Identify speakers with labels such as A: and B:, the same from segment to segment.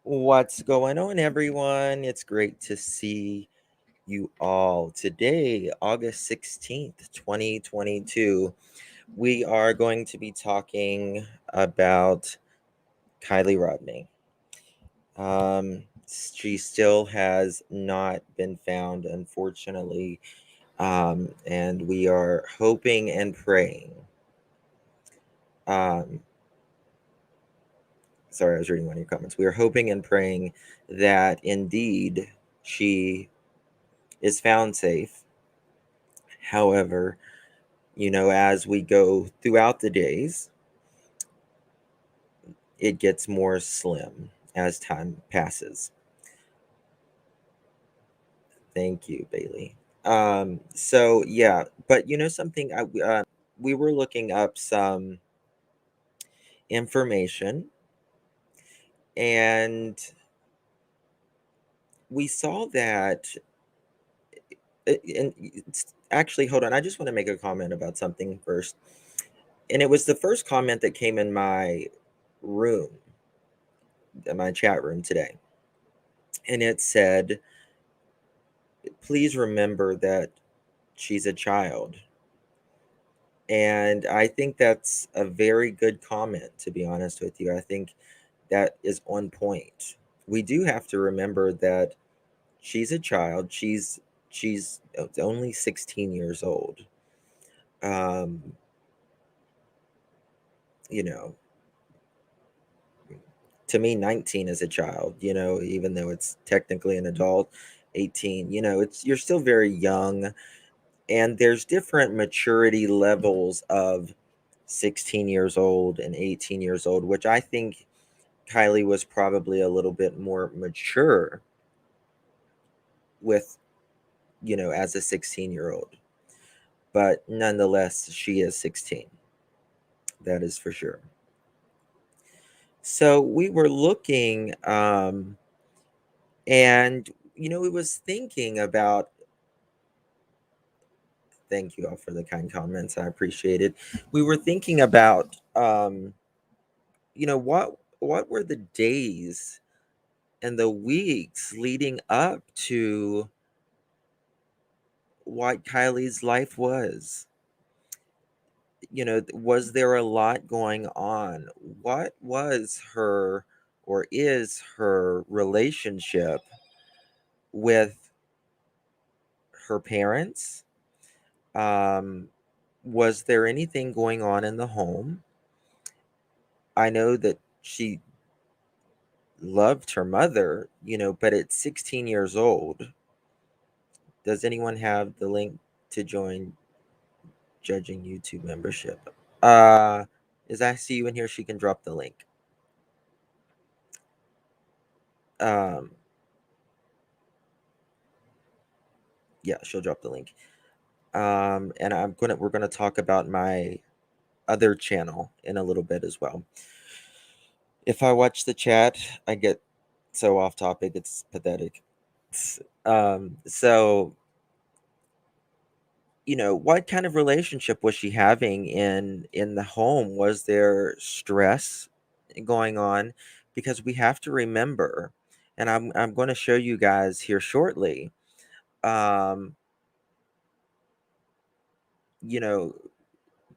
A: What's going on, everyone? It's great to see you all. Today, August 16th, 2022, we are going to be talking about Kylie Rodni. She still has not been found, unfortunately, and we are hoping and praying. Um, Sorry, I was reading one of your comments. We are hoping and praying that indeed she is found safe. However, as we go throughout the days, it gets more slim as time passes. Thank you, Bailey. So yeah, but something, we were looking up some information, and we saw that, and actually, hold on, I just want to make a comment about something first. And it was the first comment that came in my room, in my chat room today. And it said, please remember that she's a child. And I think that's a very good comment, to be honest with you. I think that is on point. We do have to remember that she's a child. She's only 16 years old. Um, you know, to me 19 is a child, even though it's technically an adult. 18, you're still very young, and there's different maturity levels of 16 years old and 18 years old, which I think Kylie was probably a little bit more mature with, as a 16-year-old. But nonetheless, she is 16. That is for sure. So we were looking, and, we was thinking about, thank you all for the kind comments. I appreciate it. We were thinking about, what were the days and the weeks leading up to what Kylie's life was. Was there a lot going on? What was her, or is her, relationship with her parents? Was there anything going on in the home? I know that she loved her mother, but at 16 years old, does anyone have the link to join judging YouTube membership? As I see you in here, she can drop the link. Um, yeah, she'll drop the link. And we're gonna talk about my other channel in a little bit as well. If I watch the chat, I get so off topic, it's pathetic. So what kind of relationship was she having in the home? Was there stress going on? Because we have to remember, and I'm going to show you guys here shortly. um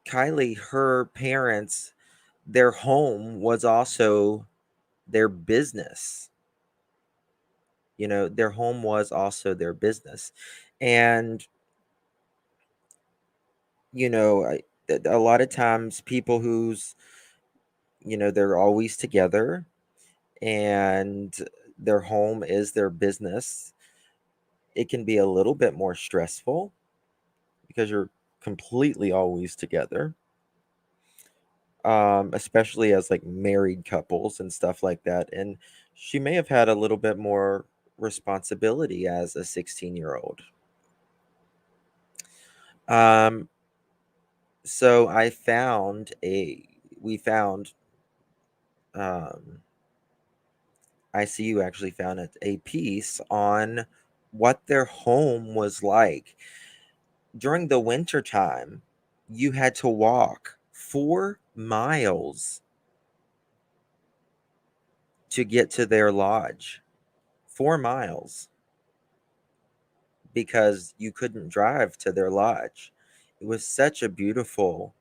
A: Kylie, her parents, their home was also their business. Their home was also their business. And a lot of times people who's, they're always together and their home is their business, it can be a little bit more stressful because you're completely always together, especially as like married couples and stuff like that. And she may have had a little bit more responsibility as a 16-year-old. So we found, um, ICU actually found a piece on what their home was like. During the winter time, you had to walk 4 miles to get to their lodge. 4 miles because you couldn't drive to their lodge. It was such a beautiful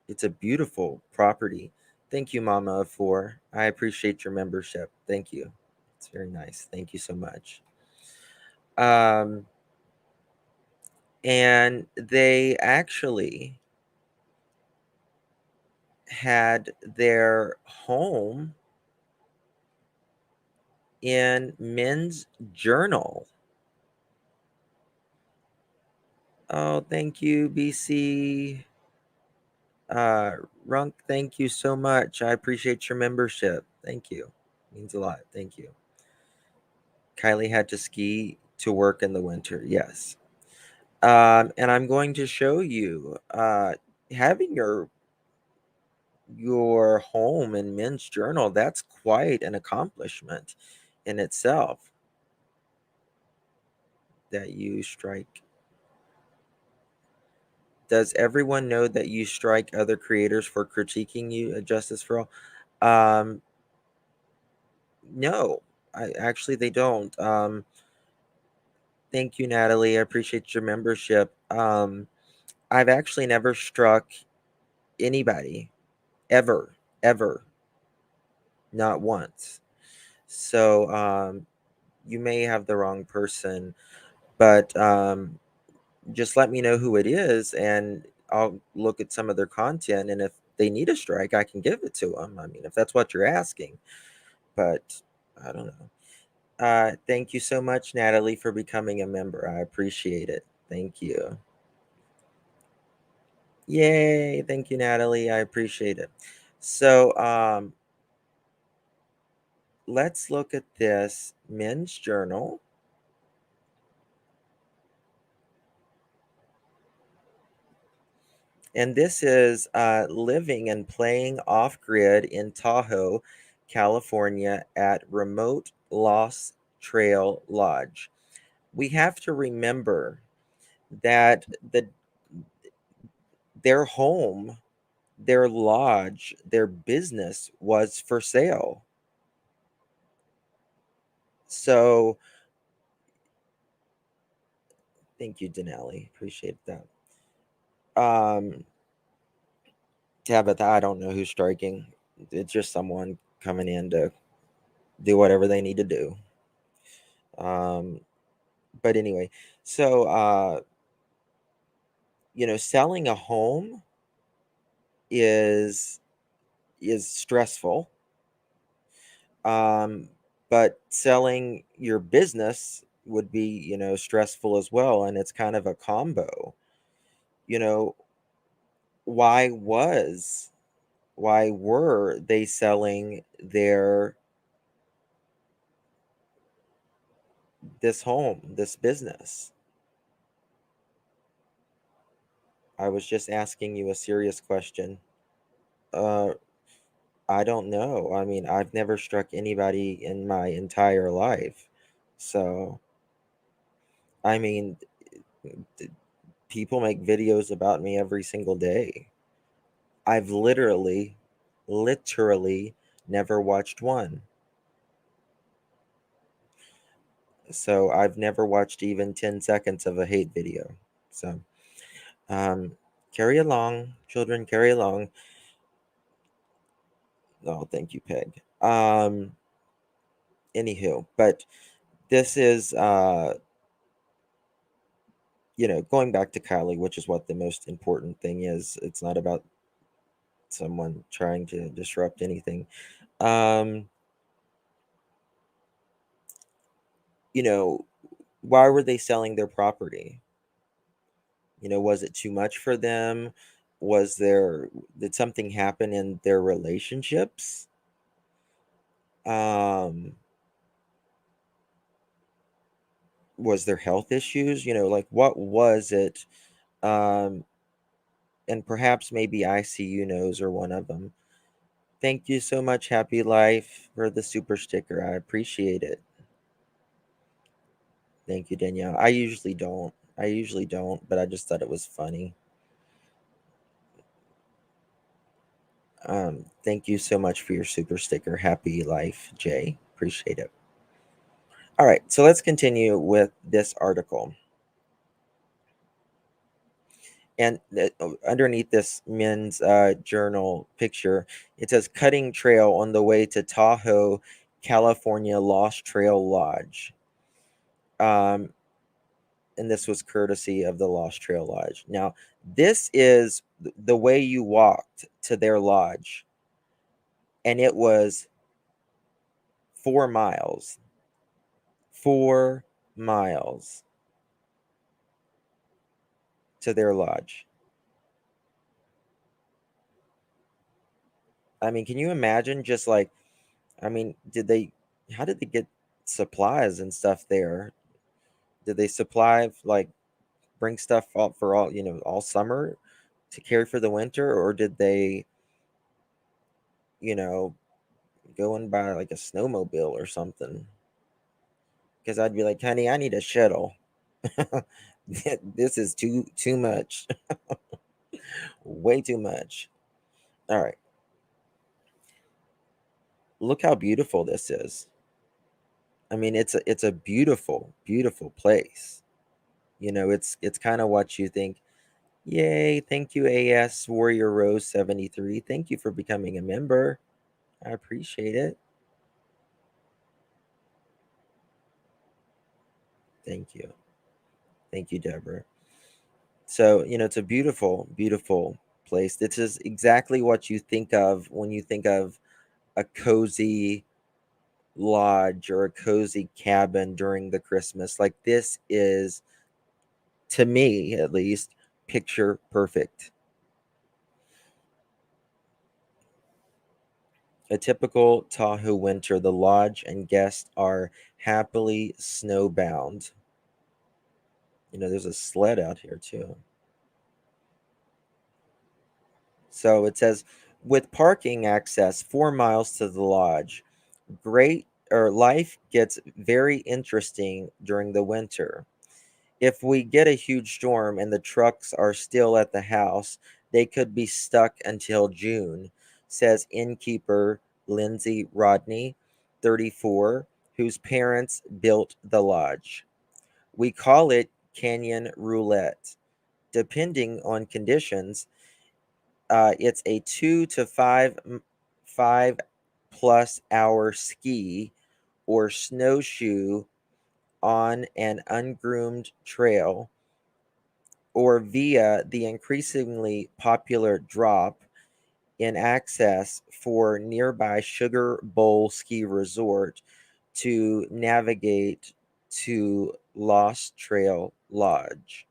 A: it's a beautiful property. Thank you, Mama of 4. I appreciate your membership. Thank you. It's very nice. Thank you so much. Um, and they actually had their home in Men's Journal. Oh, thank you, BC. Uh, Runk, thank you so much. I appreciate your membership. Thank you. Means a lot. Thank you. Kylie had to ski to work in the winter. Yes. And I'm going to show you having your home in Men's Journal. That's quite an accomplishment in itself. That you strike. Does everyone know that you strike other creators for critiquing you at Justice for All? No, they don't. Thank you, Natalie. I appreciate your membership. I've actually never struck anybody ever, ever, not once. So you may have the wrong person, but just let me know who it is, and I'll look at some of their content. And if they need a strike, I can give it to them. I mean, if that's what you're asking, but I don't know. Thank you so much, Natalie, for becoming a member. I appreciate it. Thank you. Yay. Thank you, Natalie. I appreciate it. So let's look at this Men's Journal. And this is living and playing off-grid in Tahoe, California at Remote Lost Trail Lodge. We have to remember that their home, their lodge, their business was for sale. So thank you, Denali. Appreciate that. Tabitha, I don't know who's striking. It's just someone coming in to do whatever they need to do. But anyway, so selling a home is stressful. But selling your business would be, stressful as well, and it's kind of a combo. You know, why was why were they selling this home, this business? I was just asking you a serious question. Uh, I don't know. I mean, I've never struck anybody in my entire life. So, I mean, people make videos about me every single day. I've literally never watched one. So, I've never watched even 10 seconds of a hate video. So, um, carry along, children, carry along. Oh, thank you, Peg. Anywho, but this is going back to Kylie, which is what the most important thing is. It's not about someone trying to disrupt anything. Um, why were they selling their property? Was it too much for them? Did something happen in their relationships? Um, was there health issues? Like what was it? Um, and perhaps maybe ICU knows, or one of them. Thank you so much, Happy Life, for the super sticker. I appreciate it. Thank you, Danielle. I usually don't. But I just thought it was funny. Thank you so much for your super sticker. Happy life, Jay. Appreciate it. All right, so let's continue with this article. And underneath this men's journal picture, it says cutting trail on the way to Tahoe, California Lost Trail Lodge. And this was courtesy of the Lost Trail Lodge. Now, this is the way you walked to their lodge, and it was 4 miles. 4 miles to their lodge. I mean, can you imagine just like, I mean, how did they get supplies and stuff there? Did they supply, like, bring stuff out for all, all summer to carry for the winter? Or did they, you know, go and buy like a snowmobile or something? Because I'd be like, honey, I need a shuttle. This is too much. Way too much. All right. Look how beautiful this is. I mean, it's a beautiful, beautiful place. It's kind of what you think. Yay, thank you, AS Warrior Rose 73. Thank you for becoming a member. I appreciate it. Thank you. Thank you, Deborah. So, it's a beautiful, beautiful place. This is exactly what you think of when you think of a cozy lodge or a cozy cabin during the Christmas. Like, this is, to me at least, picture perfect. A typical Tahoe winter, the lodge and guests are happily snowbound. There's a sled out here too. So it says, with parking access 4 miles to the lodge, life gets very interesting during the winter. If we get a huge storm and the trucks are still at the house, they could be stuck until June, says innkeeper Lindsay Rodni, 34, whose parents built the lodge. We call it canyon roulette. Depending on conditions, it's a 2 to 5 plus hour ski or snowshoe on an ungroomed trail, or via the increasingly popular drop in access for nearby Sugar Bowl Ski Resort to navigate to Lost Trail Lodge.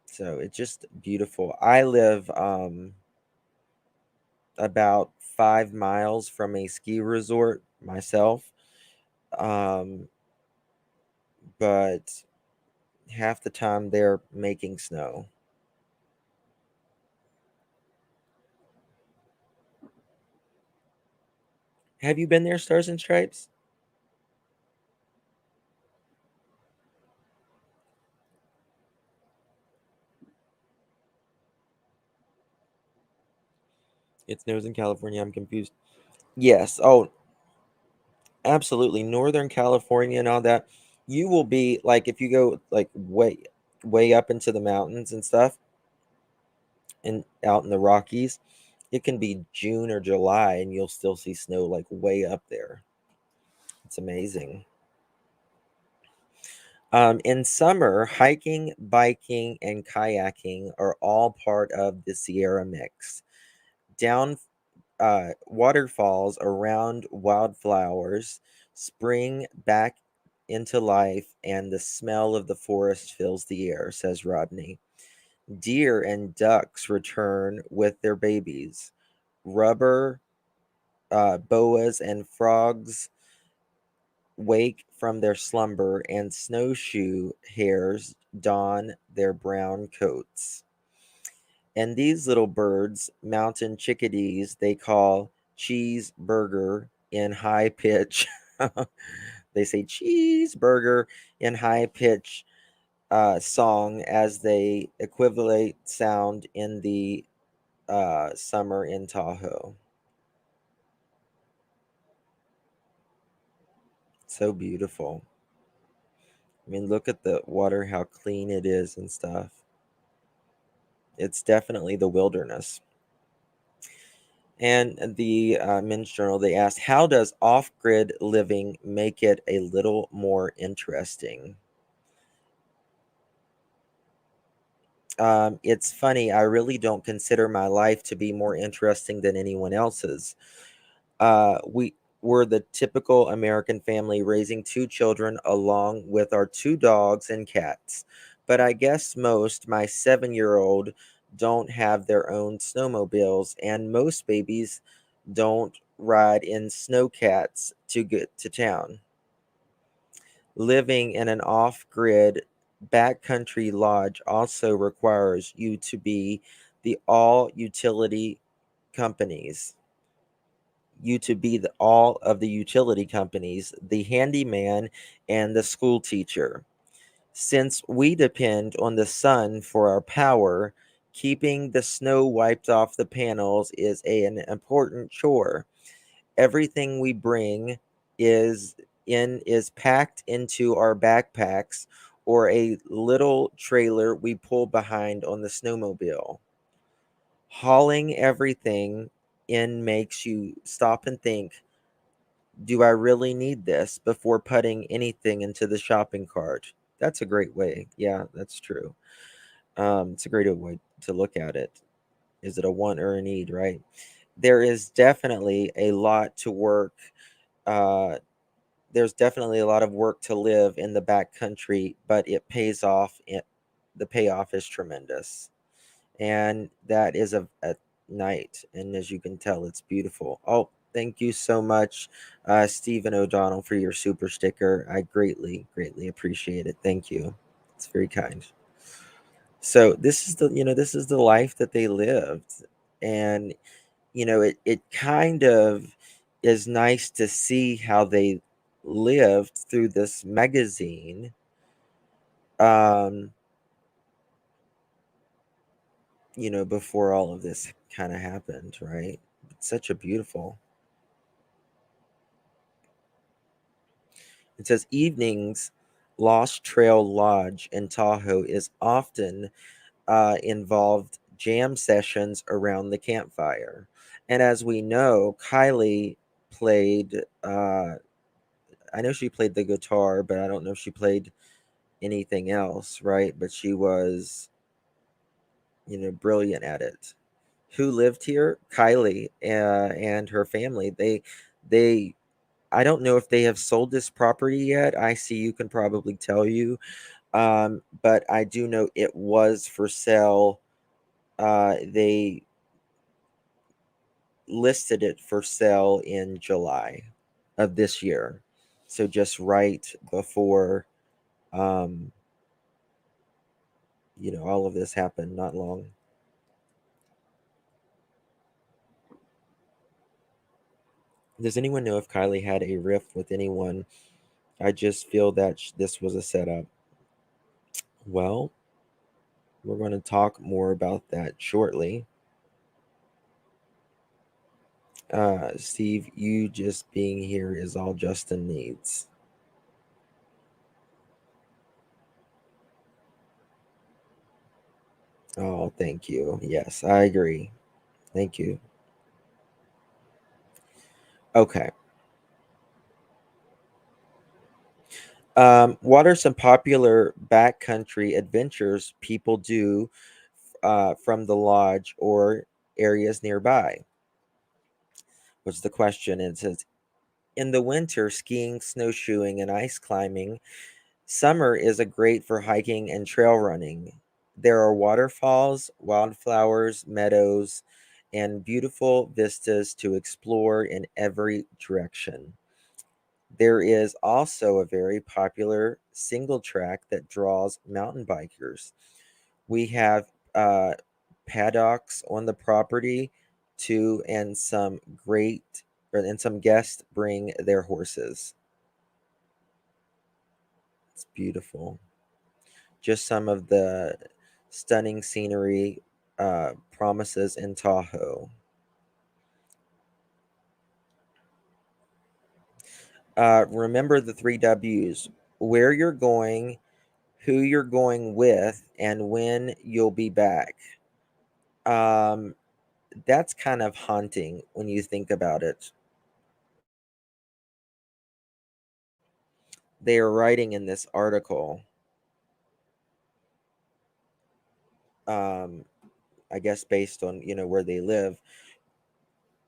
A: So it's just beautiful. I live about 5 miles from a ski resort myself, but half the time they're making snow. Have you been there, Stars and Stripes? It snows in California. I'm confused. Yes. Oh, absolutely. Northern California and all that. You will be like, if you go like way up into the mountains and stuff and out in the Rockies, it can be June or July and you'll still see snow like way up there. It's amazing. In summer, hiking, biking, and kayaking are all part of the Sierra Mix. Down Waterfalls around wildflowers spring back into life, and the smell of the forest fills the air, says Rodney. Deer and ducks return with their babies. Rubber boas and frogs wake from their slumber, and snowshoe hares don their brown coats. And these little birds, mountain chickadees, they call cheeseburger in high pitch. They say cheeseburger in high pitch song as they equivalent sound in the summer in Tahoe. So beautiful. I mean, look at the water, how clean it is and stuff. It's definitely the wilderness. And the Men's Journal, they asked, how does off grid living make it a little more interesting? It's funny, I really don't consider my life to be more interesting than anyone else's. We were the typical American family raising two children along with our two dogs and cats. But I guess most, my 7-year-old, don't have their own snowmobiles, and most babies don't ride in snowcats to get to town. Living in an off grid backcountry lodge also requires you to be the all utility companies you to be all of the utility companies, the handyman, and the school teacher. Since we depend on the sun for our power, keeping the snow wiped off the panels is an important chore. Everything we bring is is packed into our backpacks or a little trailer we pull behind on the snowmobile. Hauling everything in makes you stop and think, do I really need this before putting anything into the shopping cart? That's a great way. Yeah, that's true. It's a great way to look at it. Is it a want or a need, right? There is definitely a lot to work. Uh, there's definitely a lot of work to live in the back country, but it pays off. The payoff is tremendous. And that is a night. And as you can tell, it's beautiful. Oh, thank you so much, Stephen O'Donnell, for your super sticker. I greatly, greatly appreciate it. Thank you. It's very kind. So this is this is the life that they lived, and it kind of is nice to see how they lived through this magazine. Um, before all of this kind of happened, right? It's such a beautiful. It says evenings, Lost Trail Lodge in Tahoe is often involved jam sessions around the campfire. And as we know, Kylie played, I know she played the guitar, but I don't know if she played anything else, right? But she was, brilliant at it. Who lived here? Kylie and her family. They I don't know if they have sold this property yet. I see you can probably tell you. But I do know it was for sale. They listed it for sale in July of this year. So just right before um, all of this happened, not long. Does anyone know if Kylie had a rift with anyone? I just feel that this was a setup. Well, we're going to talk more about that shortly. Steve, you just being here is all Justin needs. Oh, thank you. Yes, I agree. Thank you. Okay. What are some popular backcountry adventures people do from the lodge or areas nearby? Was the question. It says, in the winter, skiing, snowshoeing, and ice climbing. Summer is a great for hiking and trail running. There are waterfalls, wildflowers, meadows, and beautiful vistas to explore in every direction. There is also a very popular single track that draws mountain bikers. We have paddocks on the property too, and some guests bring their horses. It's beautiful. Just some of the stunning scenery Promises in Tahoe. Remember the three W's: where you're going, who you're going with, and when you'll be back. Um, that's kind of haunting when you think about it. They are writing in this article, um, I guess based on where they live.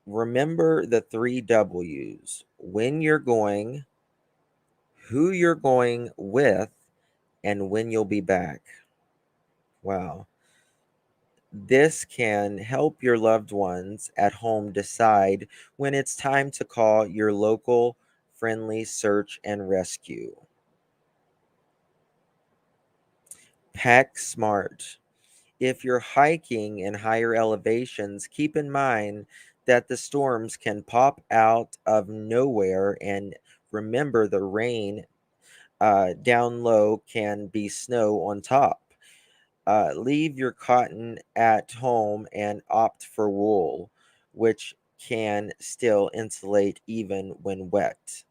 A: Remember the three W's: when you're going, who you're going with, and when you'll be back. Wow. This can help your loved ones at home decide when it's time to call your local friendly search and rescue. Pack smart. If you're hiking in higher elevations, keep in mind that the storms can pop out of nowhere, and remember the rain down low can be snow on top. Leave your cotton at home and opt for wool, which can still insulate even when wet.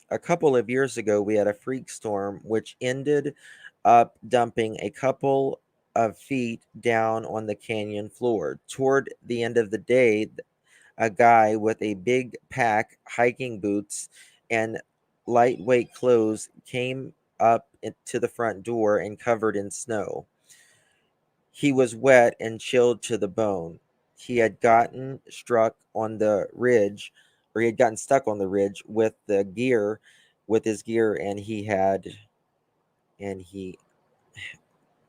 A: A couple of years ago, we had a freak storm which ended up dumping a couple of feet down on the canyon floor. Toward the end of the day, a guy with a big pack, hiking boots, and lightweight clothes came up to the front door and covered in snow. He was wet and chilled to the bone. He had gotten struck on the ridge, or he had gotten stuck on the ridge with his gear, and he,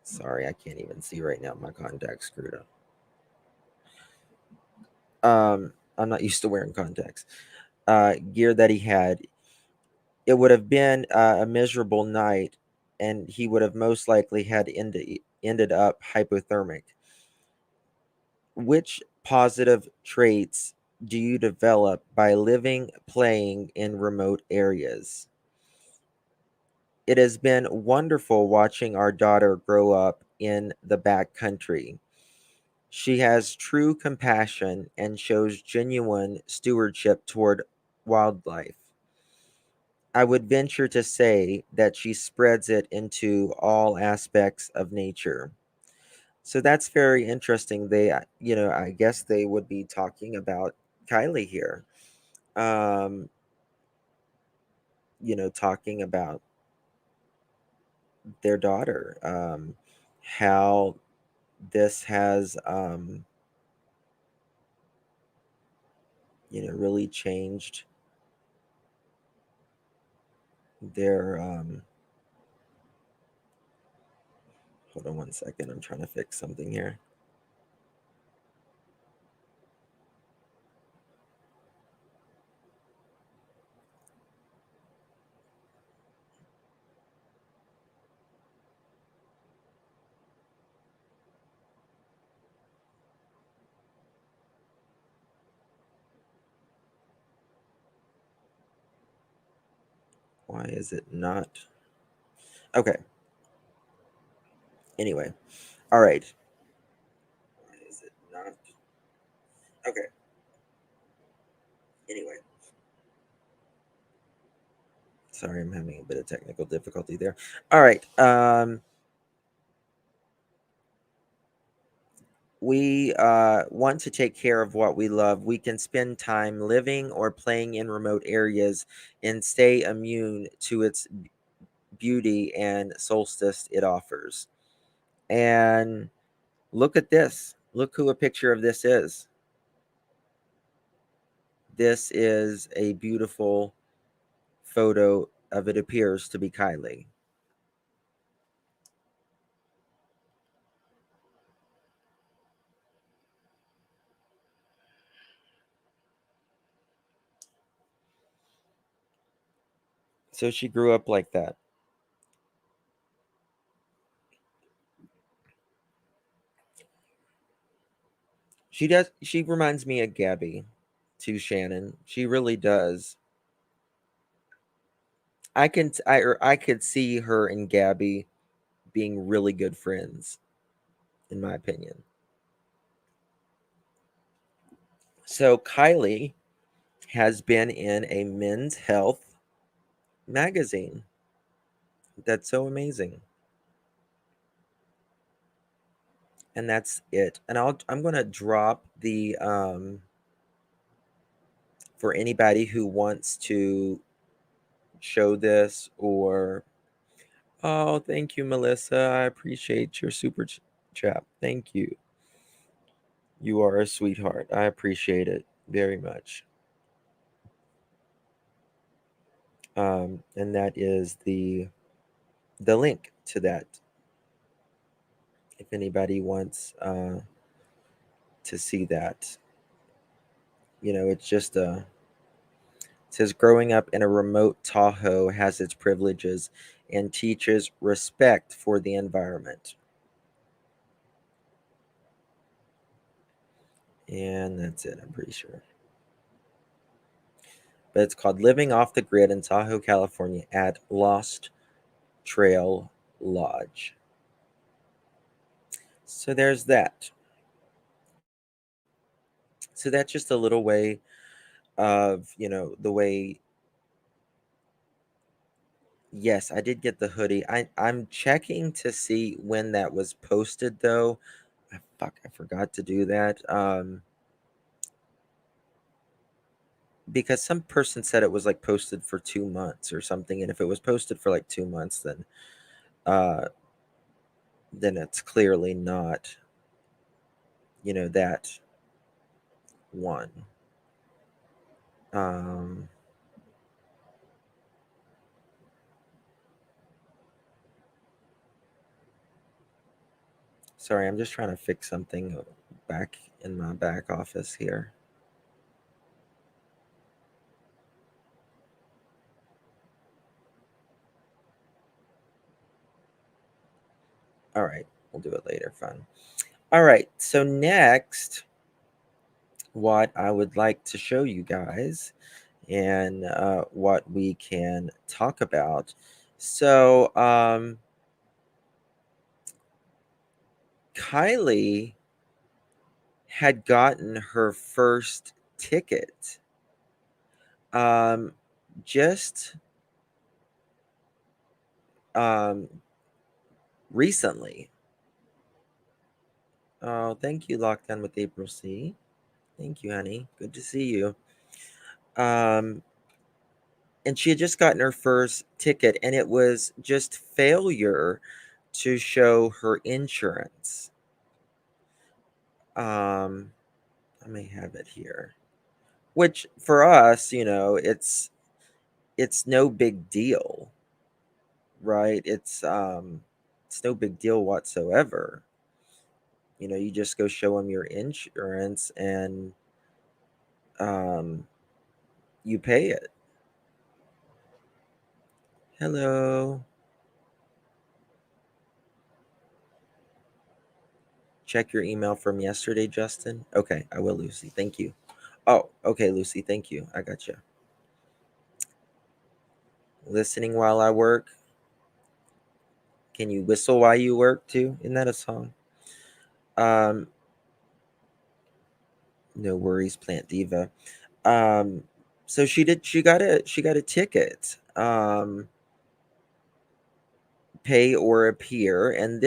A: sorry, I can't even see right now. My contacts screwed up. I'm not used to wearing contacts. Gear that he had. It would have been a miserable night, and he would have most likely had ended up hypothermic. Which positive traits do you develop by living, playing in remote areas? It has been wonderful watching our daughter grow up in the back country. She has true compassion and shows genuine stewardship toward wildlife. I would venture to say that she spreads it into all aspects of nature. So that's very interesting. I guess they would be talking about Kylie here. Um, talking about their daughter, how this has, really changed their, hold on one second. I'm trying to fix something here. Why is it not? Okay. Anyway. All right. Why is it not? Okay. Anyway. Sorry, I'm having a bit of technical difficulty there. All right. We want to take care of what we love. We can spend time living or playing in remote areas and stay immune to its beauty and solstice it offers. And look at this. Look who a picture of this is. This is a beautiful photo of, it appears to be Kylie. So she grew up like that. She does. She reminds me of Gabby to Shannon. She really does. I could see her and Gabby being really good friends. in my opinion. So Kylie has been in a men's health magazine. That's so amazing. And that's it. And I'm going to drop the for anybody who wants to show this, or oh, thank you, Melissa. I appreciate your super chat. Thank you. You are a sweetheart. I appreciate it very much. And that is the link to that. If anybody wants to see that, it's just a. It says growing up in a remote Tahoe has its privileges and teaches respect for the environment. And that's it, I'm pretty sure. But it's called Living Off the Grid in Tahoe, California at Lost Trail Lodge. So there's that. So that's just a little way of, the way. Yes, I did get the hoodie. I'm checking to see when that was posted though. I forgot to do that. Because some person said it was like posted for 2 months or something, and if it was posted for like 2 months, uh then it's clearly not, that one. um Sorry, I'm just trying to fix something back in my back office here. All right, we'll do it later. Fun. All right, so next, what I would like to show you guys, and what we can talk about. So, Kylie had gotten her first ticket um, just um, recently. Oh, thank you, Lockdown with April C. Thank you, honey. Good to see you. Um, and she had just gotten her first ticket, and it was just failure to show her insurance. I may have it here. Which for us, it's no big deal, right? It's no big deal whatsoever. You just go show them your insurance, and um you pay it. Hello. Check your email from yesterday, Justin. Okay, I will, Lucy. Thank you. Oh, okay, Lucy. Thank you. I got you. Listening while I work. Can you whistle while you work too? Isn't that a song? Um, no worries, Plant Diva. Um, so she got a ticket. Pay or appear, and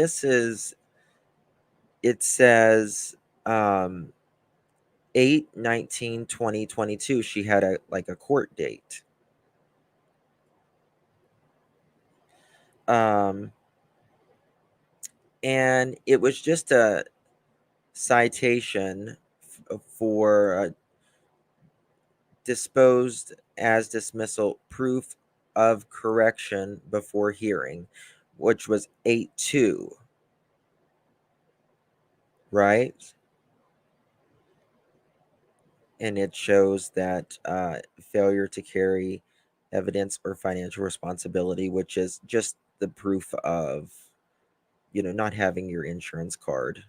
A: it says 8/19/2022. She had a court date. Um, and it was just a citation for disposed as dismissal proof of correction before hearing, which was 8/2, right? And it shows that failure to carry evidence or financial responsibility, which is just the proof of, not having your insurance card.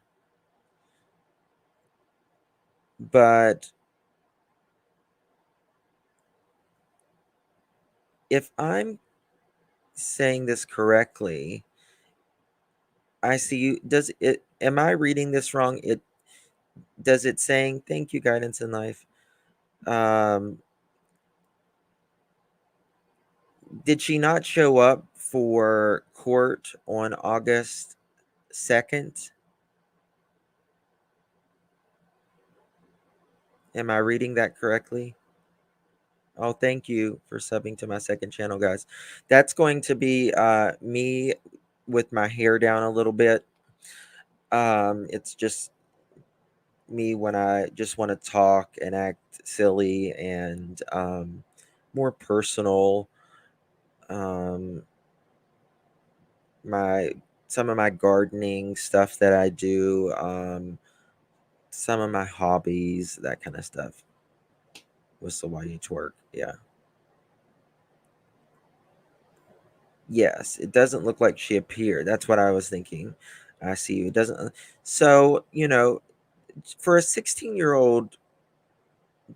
A: But if I'm saying this correctly, I see you. am I reading this wrong? Does it saying thank you guidance in life? Did she not show up for court on August 2nd? Am I reading that correctly? Oh, thank you for subbing to my second channel, guys. That's going to be me with my hair down a little bit. It's just me when I just want to talk and act silly and more personal. Um, my some of my gardening stuff that I do, some of my hobbies, that kind of stuff. Whistle while you twerk. Yeah. Yes, it doesn't look like she appeared. That's what I was thinking. I see you. It doesn't. So, for a 16-year-old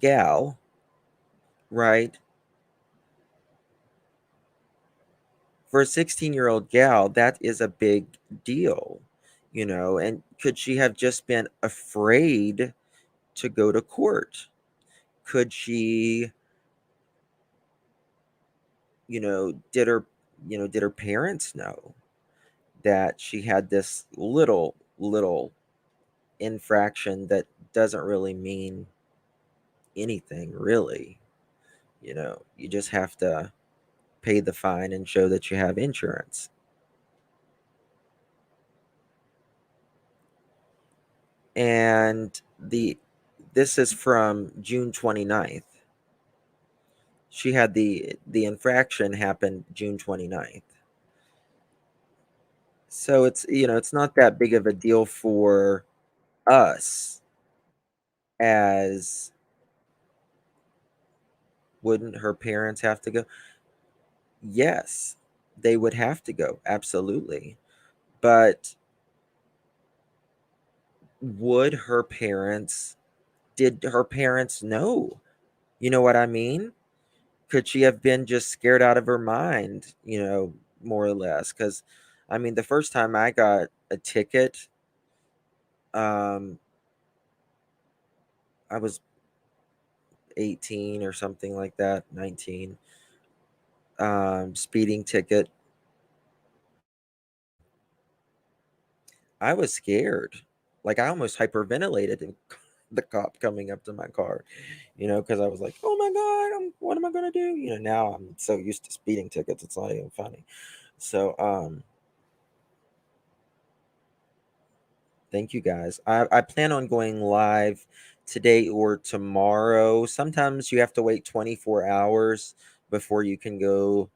A: gal, right? For a 16-year-old gal, that is a big deal, and could she have just been afraid to go to court? Could she, did her parents know that she had this little infraction that doesn't really mean anything, really? You just have to pay the fine and show that you have insurance. And this is from June 29th. She had the infraction happen June 29th. So it's not that big of a deal for us, as wouldn't her parents have to go? Yes, they would have to go, absolutely. But would her parents did her parents know? You know what I mean? Could she have been just scared out of her mind, more or less? Because, I mean, the first time I got a ticket, um, I was 18 or something like that, 19. Speeding ticket. I was scared. Like, I almost hyperventilated and the cop coming up to my car, because I was like, oh my God, what am I going to do? Now I'm so used to speeding tickets, it's not even funny. So, thank you guys. I plan on going live today or tomorrow. Sometimes you have to wait 24 hours before you can go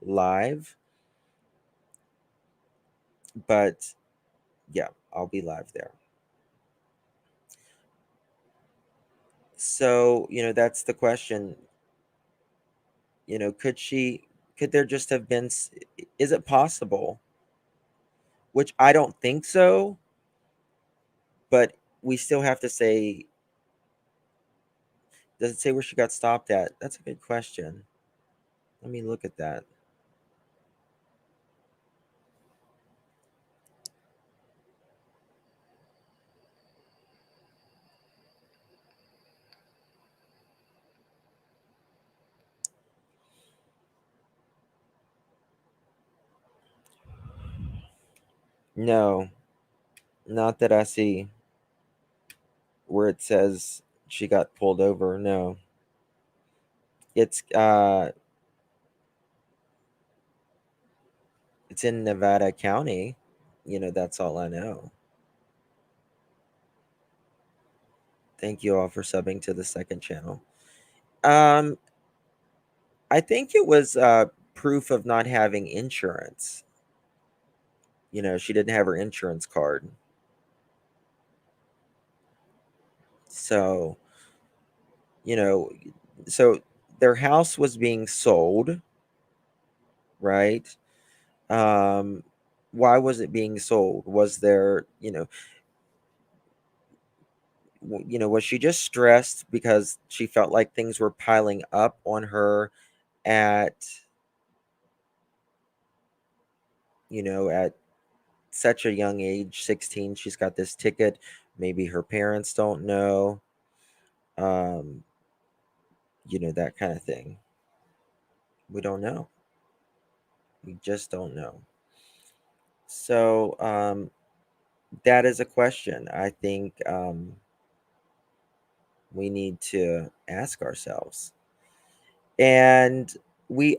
A: live. But yeah, I'll be live there. So, that's the question. Could there just have been, is it possible? Which I don't think so, but we still have to say, does it say where she got stopped at? That's a good question. Let me look at that. No, not that I see where it says she got pulled over. No. It's in Nevada County. That's all I know. Thank you all for subbing to the second channel. Um, I think it was proof of not having insurance. She didn't have her insurance card. So, you know, so their house was being sold, right? Why was it being sold? Was there, was she just stressed because she felt like things were piling up on her at, at such a young age, 16, she's got this ticket. Maybe her parents don't know. That kind of thing. We don't know. We just don't know. So that is a question I think we need to ask ourselves. And I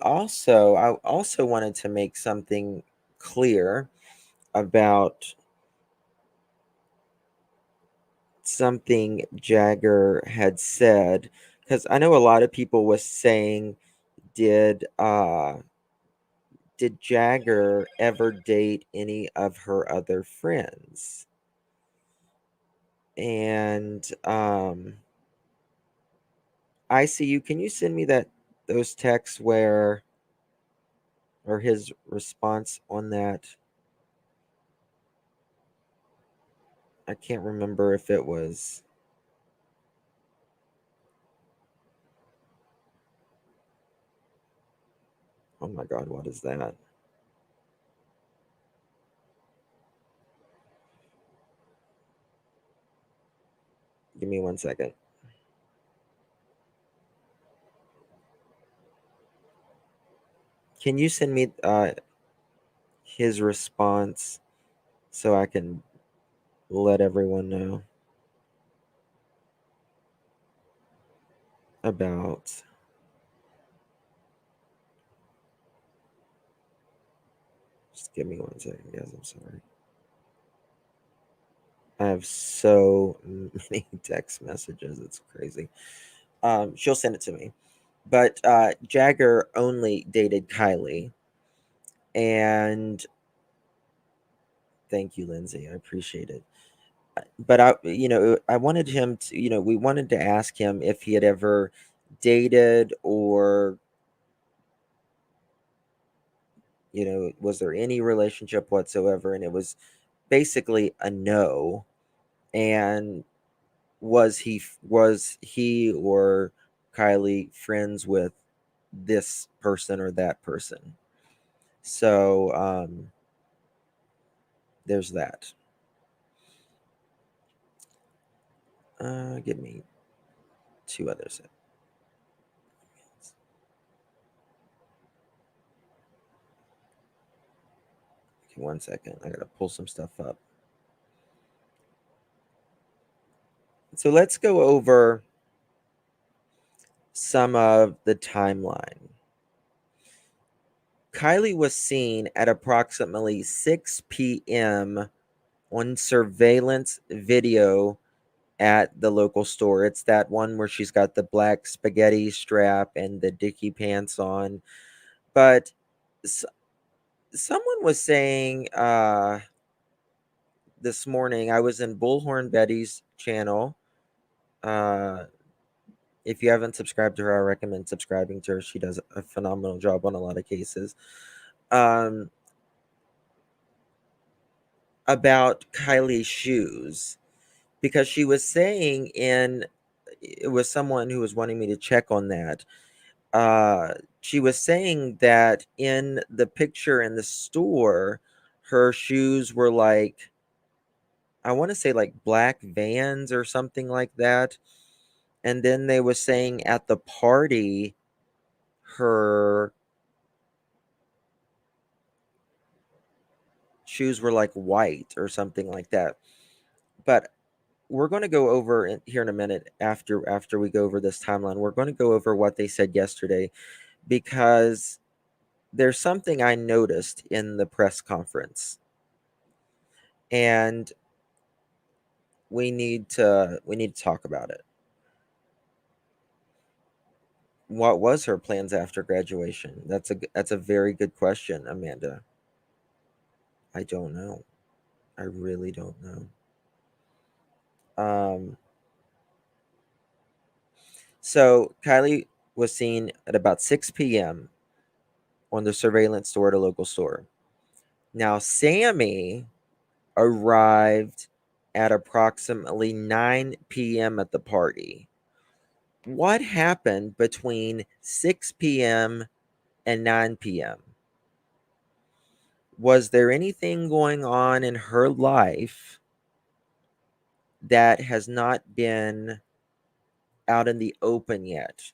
A: also wanted to make something clear about something Jagger had said, because I know a lot of people was saying, did Jagger ever date any of her other friends? And ICU, can you send me those texts or his response on that? I can't remember if it was. Oh my God, what is that? Give me 1 second. Can you send me his response so I can let everyone know about? Just give me 1 second, guys. I'm sorry. I have so many text messages. It's crazy. She'll send it to me. But Jagger only dated Kylie. And thank you, Lindsay. I appreciate it. But I wanted him to, we wanted to ask him if he had ever dated or, was there any relationship whatsoever? And it was basically a no. And was he or Kylie friends with this person or that person? So there's that. Give me 2 others. Okay, 1 second. I gotta pull some stuff up. So let's go over some of the timeline. Kylie was seen at approximately 6 p.m. on surveillance video at the local store. It's that one where she's got the black spaghetti strap and the dicky pants on. But someone was saying this morning, I was in Bullhorn Betty's channel. If you haven't subscribed to her, I recommend subscribing to her. She does a phenomenal job on a lot of cases. About Kylie's shoes, because she was saying it was someone who was wanting me to check on that. She was saying that in the picture in the store, her shoes were like, I want to say like black Vans or something like that. And then they were saying at the party, her shoes were like white or something like that. But we're going to go over here in a minute after we go over this timeline. We're going to go over what they said yesterday, because there's something I noticed in the press conference, and we need to talk about it. What was her plans after graduation? That's a very good question, Amanda. I don't know. I really don't know. So Kylie was seen at about 6 p.m. on the surveillance store at a local store. Now, Sammy arrived at approximately 9 p.m. at the party. What happened between 6 p.m. and 9 p.m.? Was there anything going on in her life that has not been out in the open yet?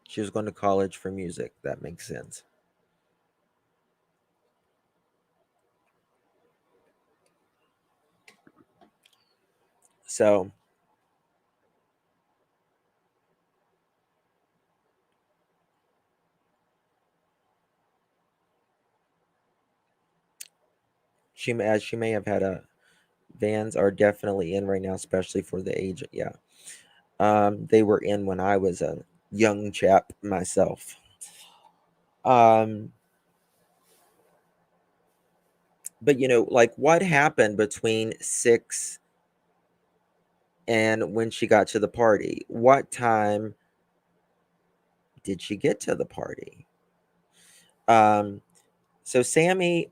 A: She was going to college for music. That makes sense. So she may have had a vans are definitely in right now, especially for the age. Yeah, they were in when I was a young chap myself. Um, but like what happened between 6 and when she got to the party? What time did she get to the party? Um, so Sammy,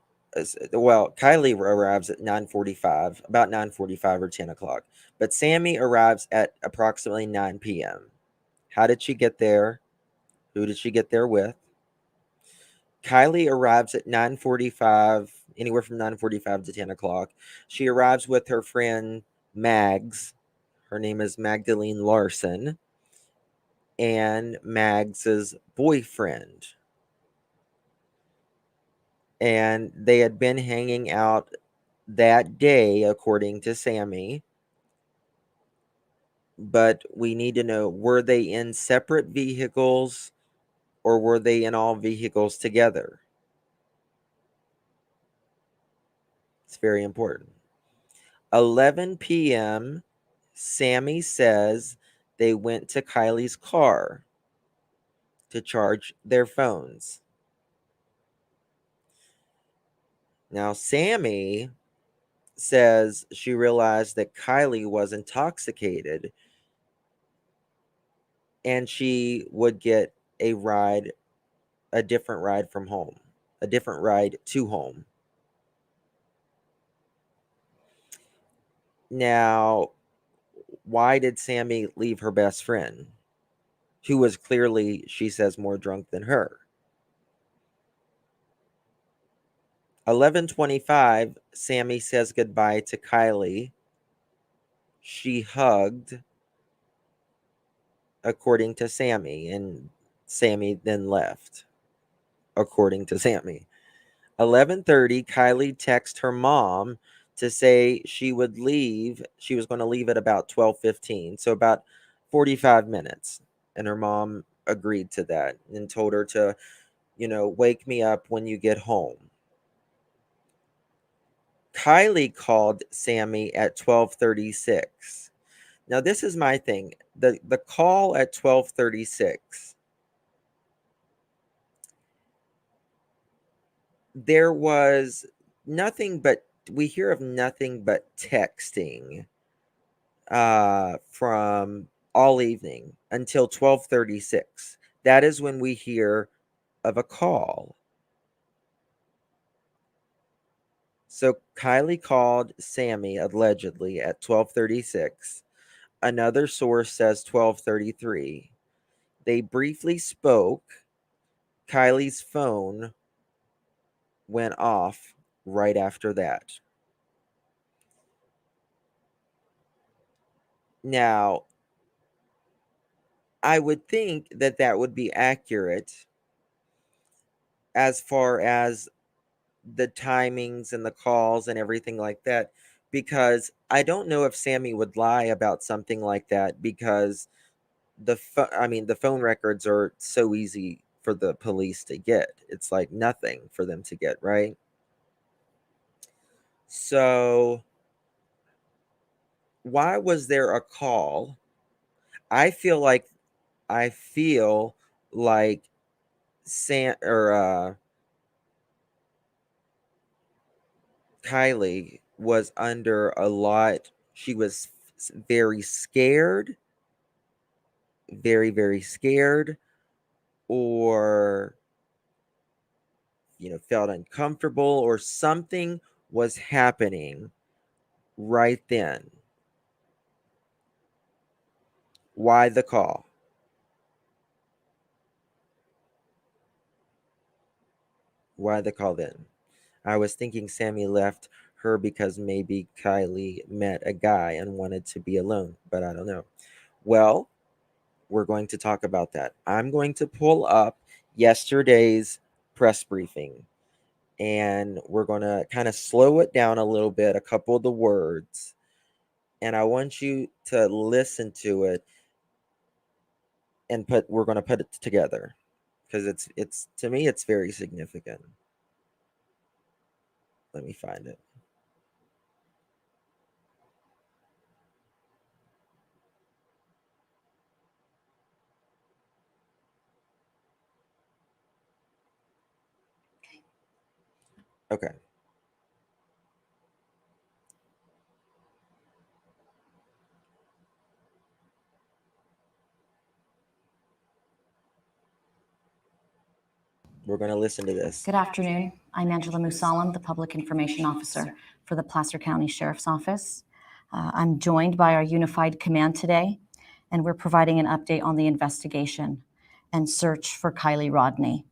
A: well, Kylie arrives at 9:45, about 9:45 or 10 o'clock, but Sammy arrives at approximately 9 p.m. How did she get there? Who did she get there with? Kylie arrives at 9:45, anywhere from 9:45 to 10 o'clock. She arrives with her friend Mags. Her name is Magdalene Larson, and Mags's boyfriend. And they had been hanging out that day, according to Sammy. But we need to know, were they in separate vehicles or were they in all vehicles together? It's very important. 11 p.m., Sammy says they went to Kylie's car to charge their phones. Now, Sammy says she realized that Kylie was intoxicated and she would get a different ride from home, a different ride to home. Now, why did Sammy leave her best friend, who was clearly, she says, more drunk than her? 11:25, Sammy says goodbye to Kylie. She hugged, according to Sammy, and Sammy then left, according to Sammy. 11:30, Kylie texted her mom to say she would leave. She was going to leave at about 12:15, so about 45 minutes. And her mom agreed to that and told her to, wake me up when you get home. Kylie called Sammy at 12:36. Now this is my thing. The call at 12:36, there was nothing but we hear of nothing but texting from all evening until 12:36. That is when we hear of a call. So Kylie called Sammy allegedly at 12:36. Another source says 12:33. They briefly spoke. Kylie's phone went off right after that. Now, I would think that that would be accurate as far as the timings and the calls and everything like that, because I don't know if Sammy would lie about something like that, because the phone records are so easy for the police to get. It's like nothing for them to get, right? So why was there a call? I feel like I feel like Sam or Kylie was under a lot. She was very scared, very, very scared, or, felt uncomfortable, or something was happening right then. Why the call? Why the call then? I was thinking Sammy left her because maybe Kylie met a guy and wanted to be alone, but I don't know. Well, we're going to talk about that. I'm going to pull up yesterday's press briefing and we're going to kind of slow it down a little bit, a couple of the words, and I want you to listen to it and we're going to put it together because it's to me it's very significant. Let me find it. Okay. We're going to listen to this.
B: Good afternoon. I'm Angela Musalam, the Public Information Officer for the Placer County Sheriff's Office. I'm joined by our Unified Command today, and we're providing an update on the investigation and search for Keily Rodni.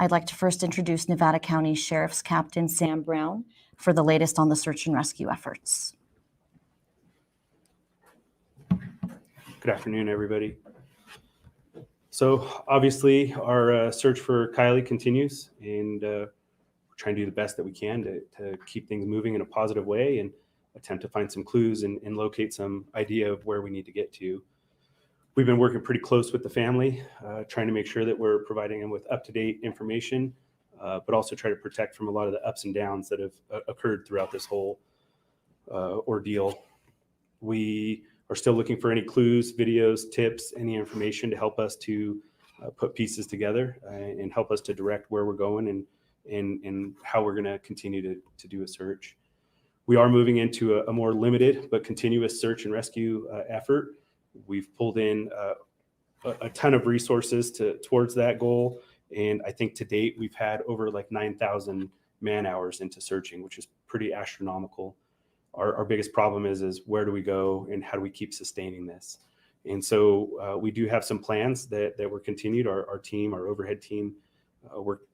B: I'd like to first introduce Nevada County Sheriff's Captain Sam Brown for the latest on the search and rescue efforts.
C: Good afternoon, everybody. So obviously our search for Kylie continues, and we're trying to do the best that we can to keep things moving in a positive way and attempt to find some clues and locate some idea of where we need to get to. We've been working pretty close with the family, trying to make sure that we're providing them with up-to-date information, but also try to protect from a lot of the ups and downs that have occurred throughout this whole ordeal. We are still looking for any clues, videos, tips, any information to help us to put pieces together and help us to direct where we're going and how we're going to continue to do a search. We are moving into a more limited but continuous search and rescue effort. We've pulled in a ton of resources towards that goal. And I think to date, we've had over like 9,000 man hours into searching, which is pretty astronomical. Our biggest problem is where do we go and how do we keep sustaining this? And so we do have some plans that were continued. Our team, our overhead team, worked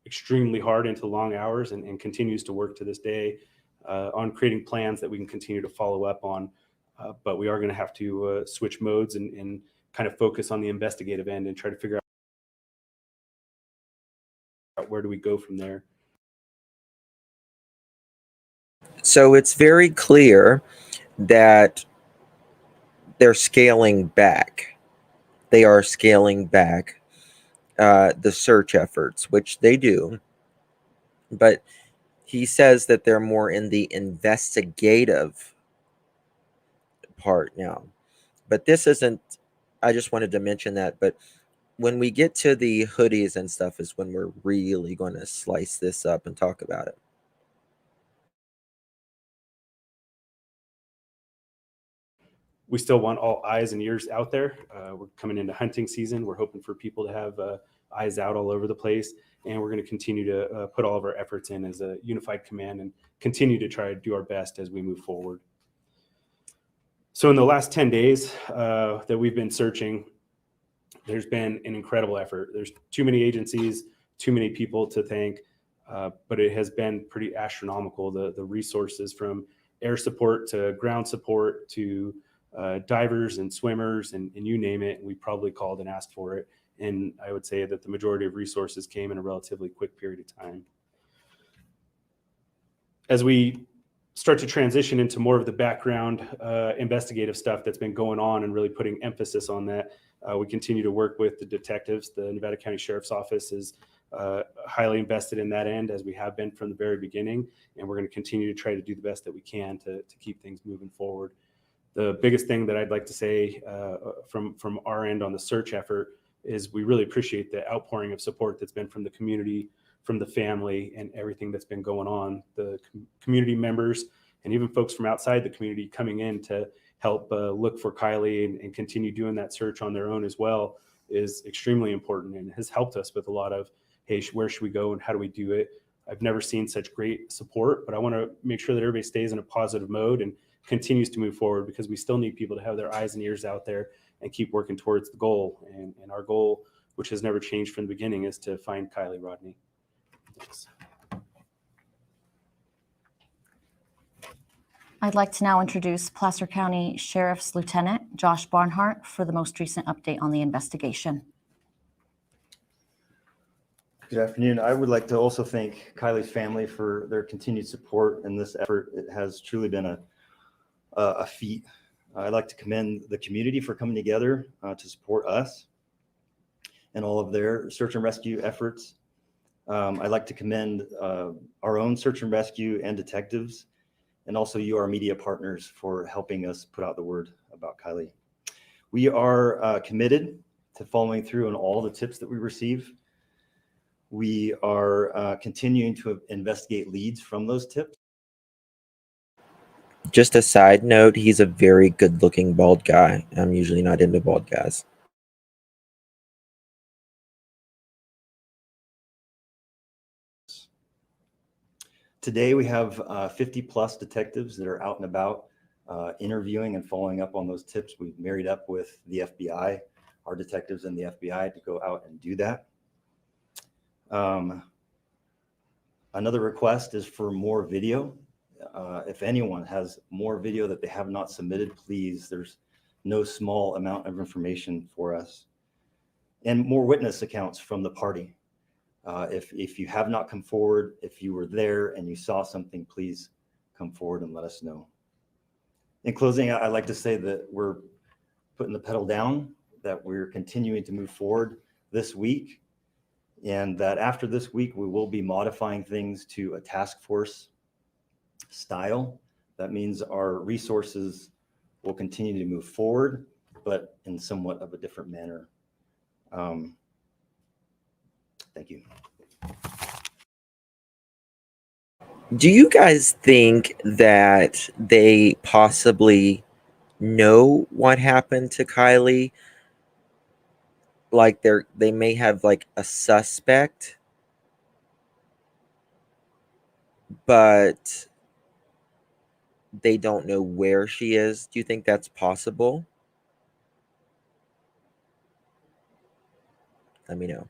C: extremely hard into long hours and continues to work to this day on creating plans that we can continue to follow up on. But we are going to have to switch modes and kind of focus on the investigative end and try to figure out where do we go from there.
A: So it's very clear that they're scaling back. They are scaling back the search efforts, which they do. But he says that they're more in the investigative part now. But this isn't, I just wanted to mention that. But when we get to the hoodies and stuff is when we're really going to slice this up and talk about it.
C: We still want all eyes and ears out there. We're coming into hunting season. We're hoping for people to have eyes out all over the place. And we're going to continue to put all of our efforts in as a unified command and continue to try to do our best as we move forward. So in the last 10 days that we've been searching, there's been an incredible effort. There's too many agencies, too many people to thank, but it has been pretty astronomical. The resources from air support to ground support to divers and swimmers and you name it, we probably called and asked for it. And I would say that the majority of resources came in a relatively quick period of time. As we start to transition into more of the background investigative stuff that's been going on and really putting emphasis on that, we continue to work with the detectives. The Nevada County Sheriff's Office is highly invested in that end, as we have been from the very beginning, and we're going to continue to try to do the best that we can to keep things moving forward. The biggest thing that I'd like to say from our end on the search effort is we really appreciate the outpouring of support that's been from the community, from the family, and everything that's been going on. The community members and even folks from outside the community coming in to help look for Kylie and continue doing that search on their own as well is extremely important and has helped us with a lot of, hey, where should we go and how do we do it? I've never seen such great support, but I want to make sure that everybody stays in a positive mode and continues to move forward, because we still need people to have their eyes and ears out there and keep working towards the goal. And our goal, which has never changed from the beginning, is to find Kylie Rodni.
B: I'd like to now introduce Placer County Sheriff's Lieutenant Josh Barnhart for the most recent update on the investigation.
D: Good afternoon. I would like to also thank Kylie's family for their continued support in this effort. It has truly been a feat. I'd like to commend the community for coming together to support us and all of their search and rescue efforts. I'd like to commend our own search and rescue and detectives, and also you, our media partners, for helping us put out the word about Kylie. We are committed to following through on all the tips that we receive. We are continuing to investigate leads from those tips.
A: Just a side note, he's a very good-looking bald guy. I'm usually not into bald guys.
D: Today, we have 50 plus detectives that are out and about interviewing and following up on those tips. We've married up with the FBI, our detectives in the FBI, to go out and do that. Another request is for more video. If anyone has more video that they have not submitted, please, there's no small amount of information for us. And more witness accounts from the party. If you have not come forward, if you were there and you saw something, please come forward and let us know. In closing, I'd like to say that we're putting the pedal down, that we're continuing to move forward this week, and that after this week, we will be modifying things to a task force style. That means our resources will continue to move forward, but in somewhat of a different manner. Thank you.
A: Do you guys think that they possibly know what happened to Kylie? Like they may have like a suspect, but they don't know where she is. Do you think that's possible? Let me know.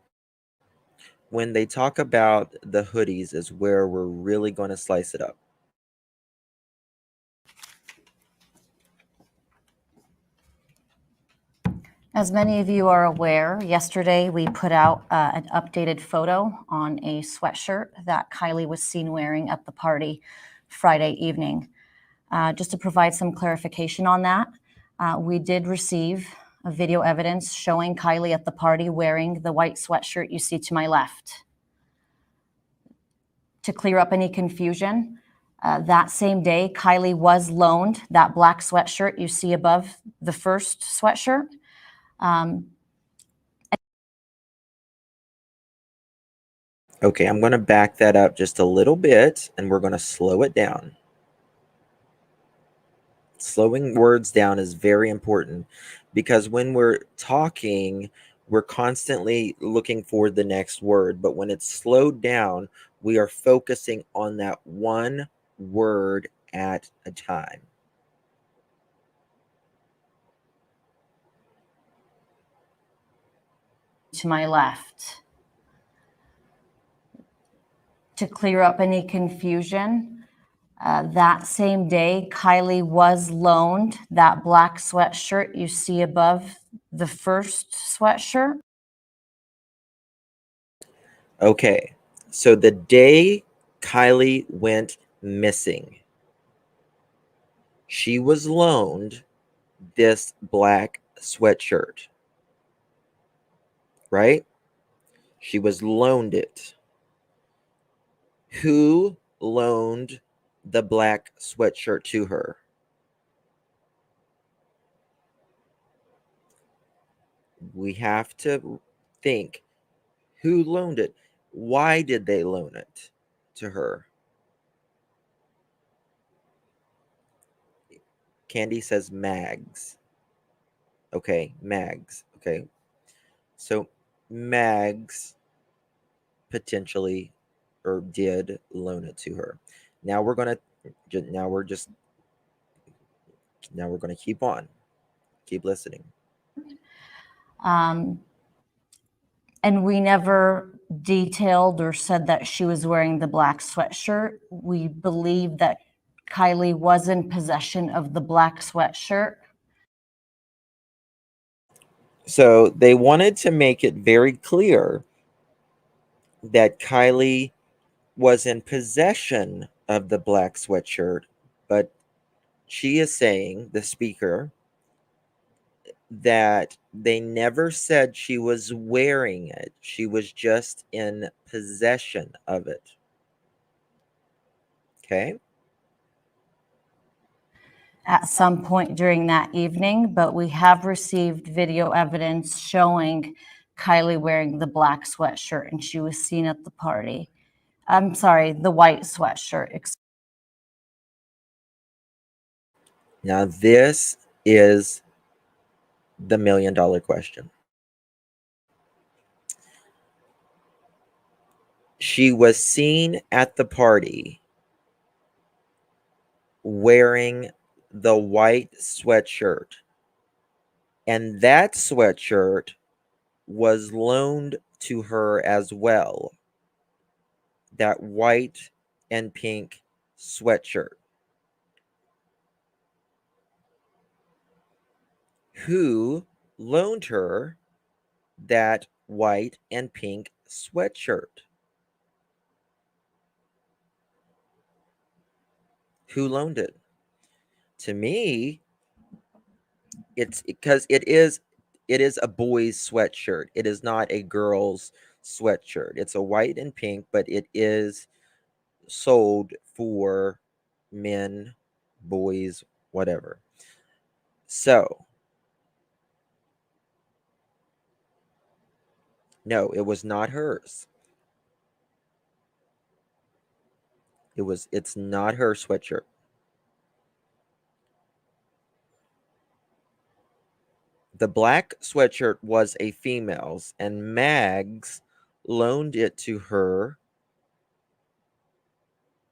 A: When they talk about the hoodies is where we're really going to slice it up.
B: As many of you are aware, yesterday we put out an updated photo on a sweatshirt that Kylie was seen wearing at the party Friday evening. Just to provide some clarification on that, we did receive a video evidence showing Kylie at the party wearing the white sweatshirt you see to my left. To clear up any confusion, that same day, Kylie was loaned that black sweatshirt you see above the first sweatshirt.
A: Okay, I'm going to back that up just a little bit, and we're going to slow it down. Slowing words down is very important because when we're talking, we're constantly looking for the next word. But when it's slowed down, we are focusing on that one word at a time.
B: To my left. To clear up any confusion, that same day, Kylie was loaned that black sweatshirt you see above the first sweatshirt.
A: Okay, so the day Kylie went missing, she was loaned this black sweatshirt, right? She was loaned it. Who loaned the black sweatshirt to her? We have to think, who loaned it? Why did they loan it to her? Candy says Mags. Okay, Mags. Okay. So Mags potentially or did loan it to her. Now we're going to keep on. Keep listening.
B: And we never detailed or said that she was wearing the black sweatshirt. We believe that Kylie was in possession of the black sweatshirt.
A: So they wanted to make it very clear that Kylie was in possession of the black sweatshirt, but she is saying, the speaker, that they never said she was wearing it. She was just in possession of it. Okay.
B: At some point during that evening, but we have received video evidence showing Kylie wearing the black sweatshirt, and she was seen at the party. I'm sorry, the white sweatshirt.
A: Now, this is the $1 million question. She was seen at the party wearing the white sweatshirt, and that sweatshirt was loaned to her as well. That white and pink sweatshirt. Who loaned her that white and pink sweatshirt? Who loaned it? To me, it's because it is a boy's sweatshirt. It is not a girl's sweatshirt. It's a white and pink, but it is sold for men, boys, whatever. So, no, it was not hers. It's not her sweatshirt. The black sweatshirt was a female's, and Mags loaned it to her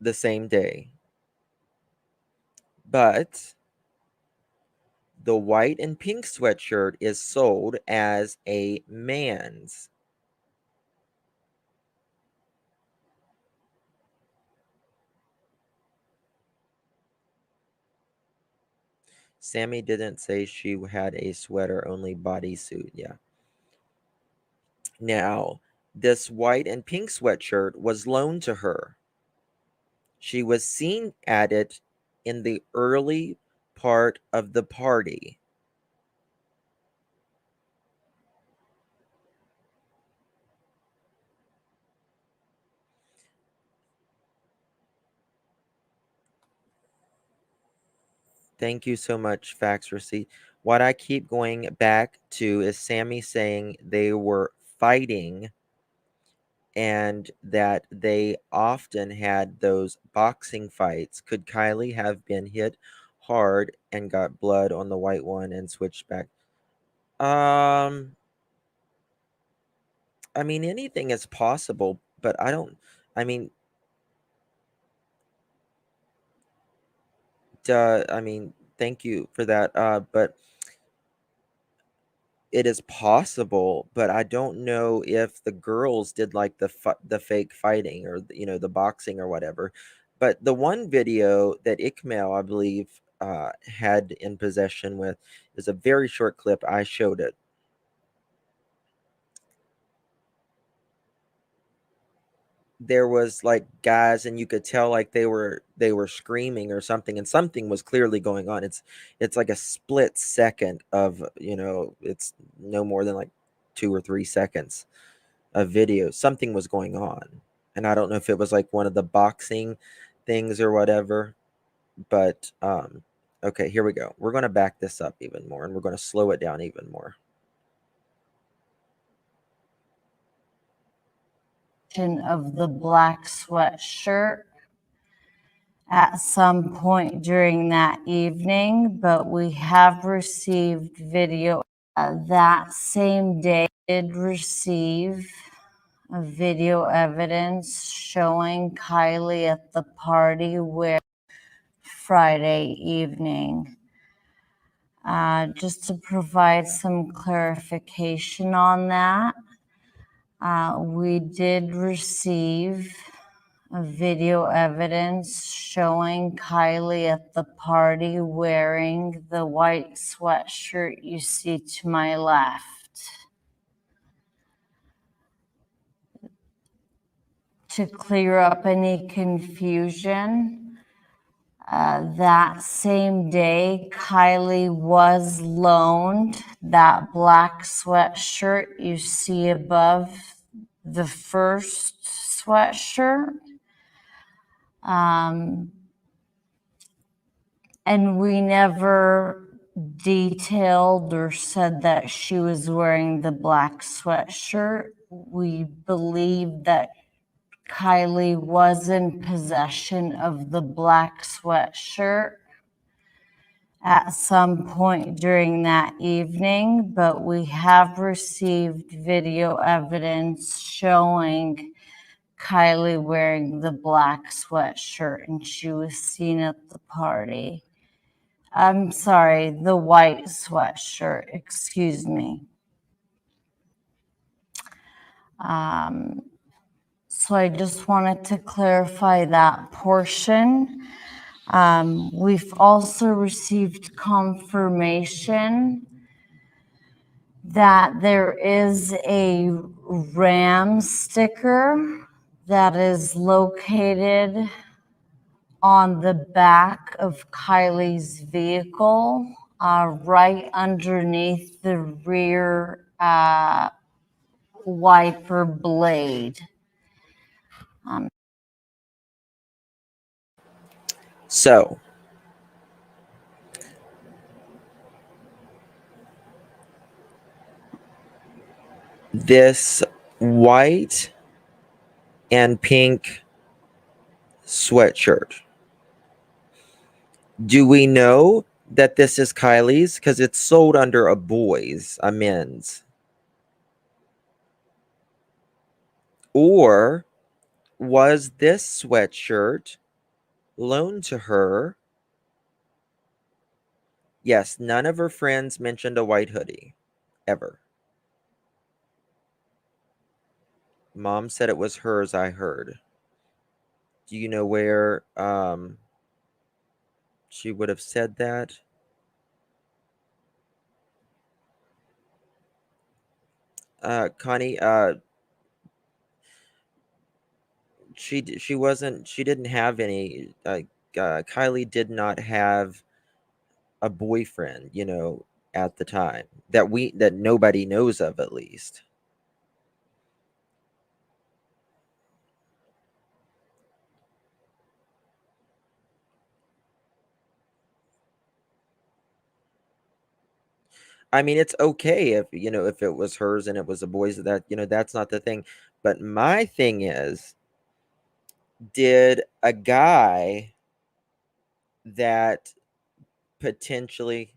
A: the same day. But the white and pink sweatshirt is sold as a man's. Sammy didn't say she had a sweater, only bodysuit. Yeah. Now, this white and pink sweatshirt was loaned to her. She was seen at it in the early part of the party. Thank you so much, fax receipt. What I keep going back to is Sammy saying they were fighting and that they often had those boxing fights. Could Kylie have been hit hard and got blood on the white one and switched back? I mean, anything is possible, but I mean, thank you for that. But it is possible, but I don't know if the girls did like the fake fighting or the boxing or whatever. But the one video that Ikmail, I believe, had in possession with is a very short clip. I showed it. There was like guys, and you could tell like they were screaming or something, and something was clearly going on. It's like a split second of it's no more than like 2 or 3 seconds of video. Something was going on, and I don't know if it was like one of the boxing things or whatever. But okay, here we go. We're going to back this up even more, and we're going to slow it down even more.
B: Of the black sweatshirt at some point during that evening, but we have received video that same day. Did receive video evidence showing Kylie at the party where Friday evening. Just to provide some clarification on that, We did receive a video evidence showing Kylie at the party wearing the white sweatshirt you see to my left. To clear up any confusion, that same day, Kylie was loaned that black sweatshirt you see above the first sweatshirt. And we never detailed or said that she was wearing the black sweatshirt. We believe that Kylie was in possession of the black sweatshirt at some point during that evening, but we have received video evidence showing Kylie wearing the black sweatshirt, and she was seen at the party. I'm sorry, the white sweatshirt, excuse me. So I just wanted to clarify that portion. We've also received confirmation that there is a RAM sticker that is located on the back of Kylie's vehicle, right underneath the rear wiper blade.
A: So, this white and pink sweatshirt, do we know that this is Kylie's? Because it's sold under a men's. Or was this sweatshirt loaned to her? Yes, none of her friends mentioned a white hoodie, ever. Mom said it was hers, I heard. Do you know where she would have said that? Connie, she didn't have any, Kylie did not have a boyfriend, at the time that nobody knows of, at least. I mean, it's okay if it was hers and it was a boy's, that's not the thing. But my thing is, did a guy that potentially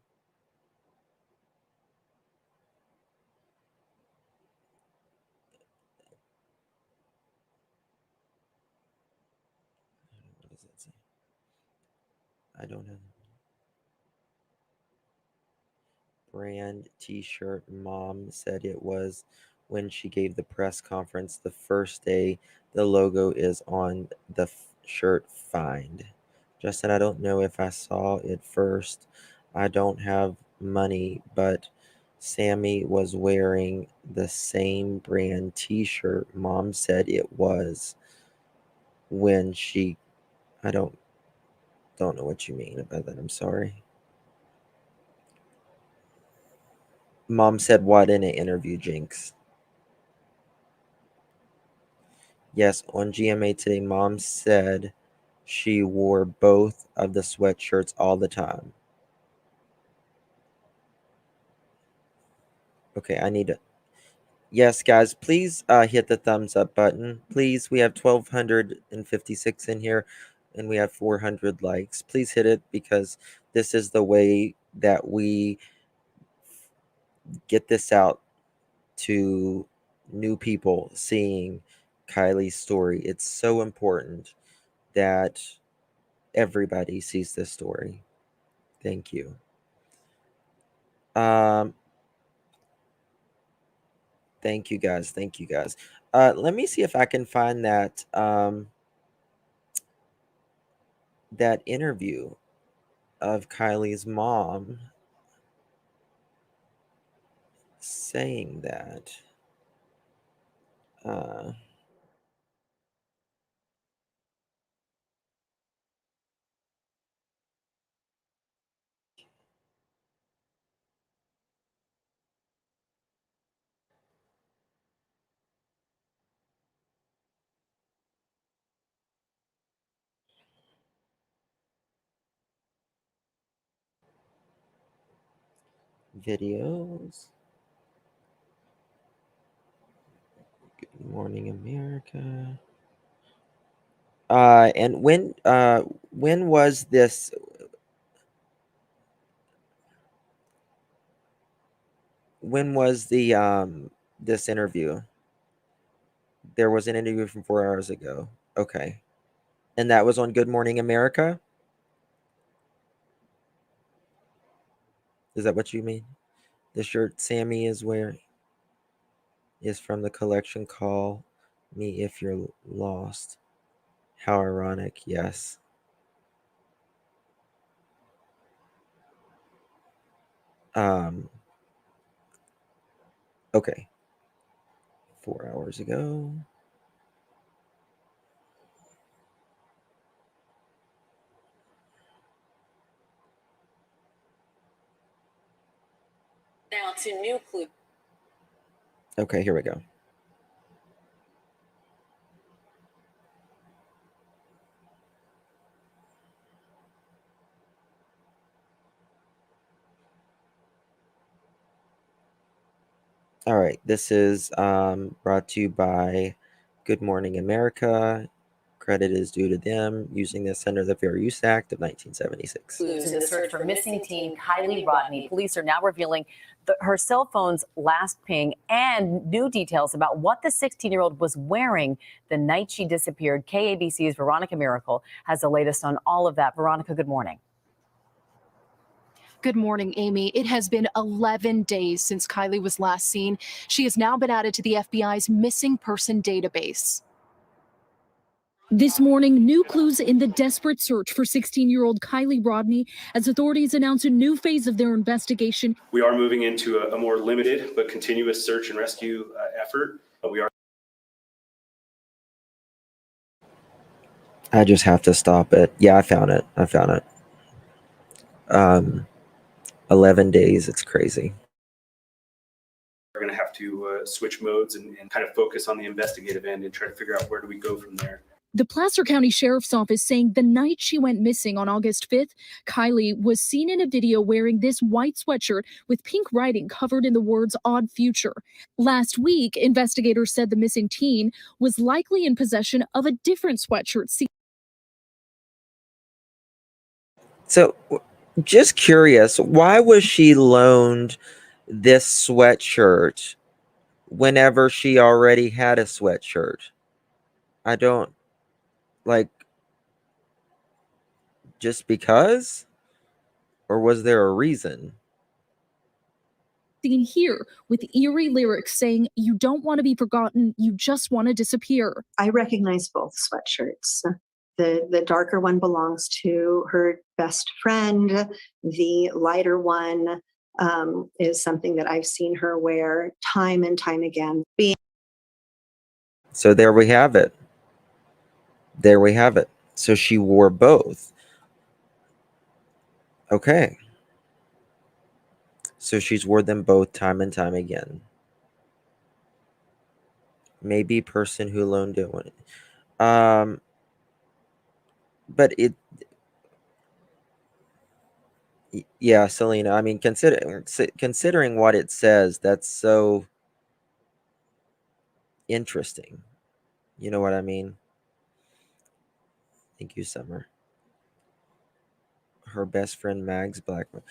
A: what does that say? I don't know. Brand t-shirt. Mom said it was when she gave the press conference the first day. The logo is on the shirt find. Justin, I don't know if I saw it first. I don't have money, but Sammy was wearing the same brand t-shirt. Mom said it was when she I don't know what you mean about that. I'm sorry. Mom said what in an interview, Jinx? Yes, on GMA today, Mom said she wore both of the sweatshirts all the time. Okay, I need to. Yes, guys, please hit the thumbs up button. Please, we have 1,256 in here and we have 400 likes. Please hit it because this is the way that we get this out to new people seeing Kylie's story. It's so important that everybody sees this story. Thank you. Thank you guys. Thank you guys. Let me see if I can find that that interview of Kylie's mom saying that. Videos. Good Morning America. And when was this? When was the this interview? There was an interview from 4 hours ago. Okay. And that was on Good Morning America? Is that what you mean? The shirt Sammy is wearing is from the collection Call Me If You're Lost. How ironic, yes. Okay. 4 hours ago.
E: Now to new clue.
A: Okay, here we go. All right, this is brought to you by Good Morning America. Credit is due to them using this under the Fair Use Act of 1976.
E: Clues in the search for missing teen Keily Rodni. Police are now revealing her cell phone's last ping and new details about what the 16-year-old was wearing the night she disappeared. KABC's Veronica Miracle has the latest on all of that. Veronica, good morning.
F: Good morning, Amy. It has been 11 days since Kylie was last seen. She has now been added to the FBI's missing person database.
G: This morning, new clues in the desperate search for 16-year-old Keily Rodni as authorities announce a new phase of their investigation.
C: We are moving into a more limited but continuous search and rescue effort.
A: I just have to stop it. Yeah, I found it. 11 days. It's crazy.
C: We're going to have to switch modes and kind of focus on the investigative end and try to figure out where do we go from there.
G: The Placer County Sheriff's Office saying the night she went missing on August 5th, Kylie was seen in a video wearing this white sweatshirt with pink writing covered in the words "Odd Future." Last week, investigators said the missing teen was likely in possession of a different sweatshirt.
A: So, just curious, why was she loaned this sweatshirt whenever she already had a sweatshirt? I don't, like, just because? Or was there a reason?
G: Seen here with eerie lyrics saying, "You don't want to be forgotten, you just want to disappear."
H: I recognize both sweatshirts. The darker one belongs to her best friend. The lighter one is something that I've seen her wear time and time again.
A: So there we have it. There we have it. So she wore both. Okay. So she's wore them both time and time again. Maybe person who loaned it one. But it, yeah, Selena, I mean, considering what it says, that's so interesting. You know what I mean? Thank you, Summer. Her best friend, Mags Blackman.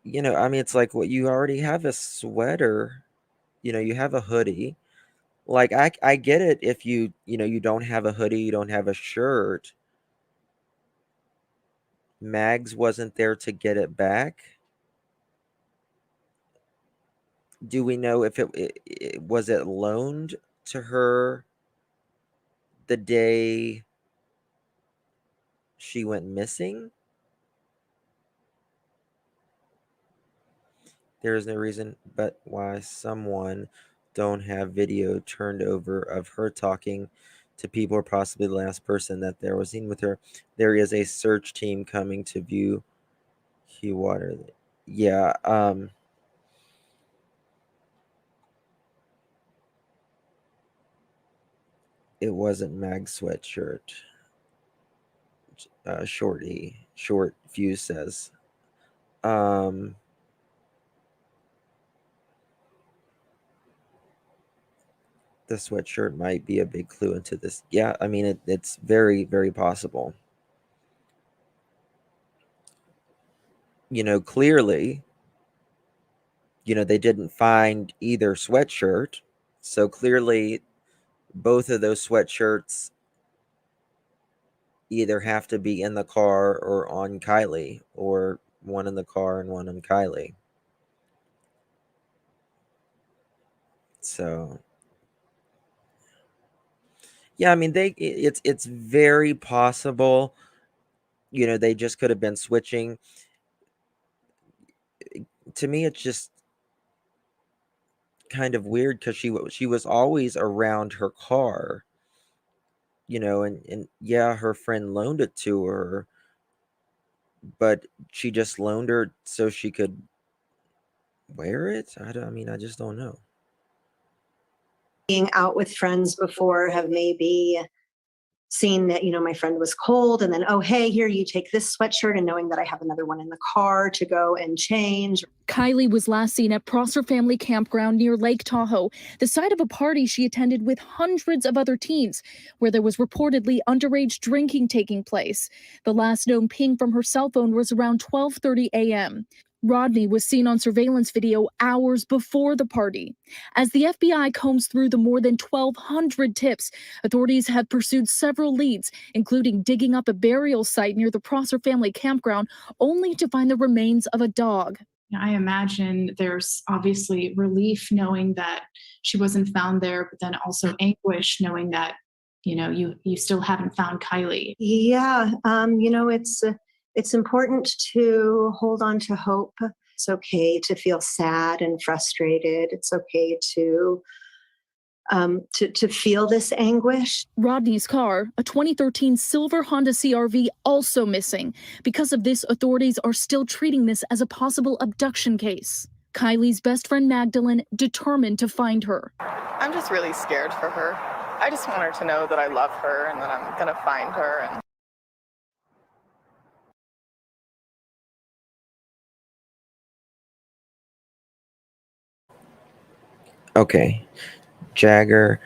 A: You know, I mean, it's like, what, you already have a sweater, you know, you have a hoodie. Like, I get it if you know, you don't have a hoodie, you don't have a shirt. Mags wasn't there to get it back. Do we know if it was it loaned to her the day she went missing? There is no reason but why someone don't have video turned over of her talking to people, or possibly the last person that there was seen with her. There is a search team coming to view Hugh Water. Yeah, it wasn't Mag Sweatshirt. Short Fuse says. The sweatshirt might be a big clue into this. Yeah, I mean, it's very, very possible. Clearly, they didn't find either sweatshirt. So clearly, both of those sweatshirts either have to be in the car or on Kylie, or one in the car and one on Kylie. So, yeah, I mean, it's very possible, they just could have been switching. To me, it's just kind of weird because she was always around her car, and yeah, her friend loaned it to her, but she just loaned her so she could wear it. I mean, I just don't know.
H: Being out with friends before, have maybe seen that, my friend was cold, and then, oh, hey, here, you take this sweatshirt, and knowing that I have another one in the car to go and change.
G: Kylie was last seen at Prosser Family Campground near Lake Tahoe, the site of a party she attended with hundreds of other teens, where there was reportedly underage drinking taking place. The last known ping from her cell phone was around 12:30 a.m. Rodni was seen on surveillance video hours before the party. As the FBI combs through the more than 1,200 tips, authorities have pursued several leads, including digging up a burial site near the Prosser Family Campground, only to find the remains of a dog.
I: I imagine there's obviously relief knowing that she wasn't found there, but then also anguish knowing that, you still haven't found Kylie.
H: Yeah, it's important to hold on to hope. It's okay to feel sad and frustrated. It's okay to feel this anguish.
G: Rodney's car, a 2013 silver Honda CRV, also missing. Because of this, authorities are still treating this as a possible abduction case. Kylie's best friend Magdalene determined to find her.
J: I'm just really scared for her. I just want her to know that I love her and that I'm gonna find her. And
A: Okay, Jagger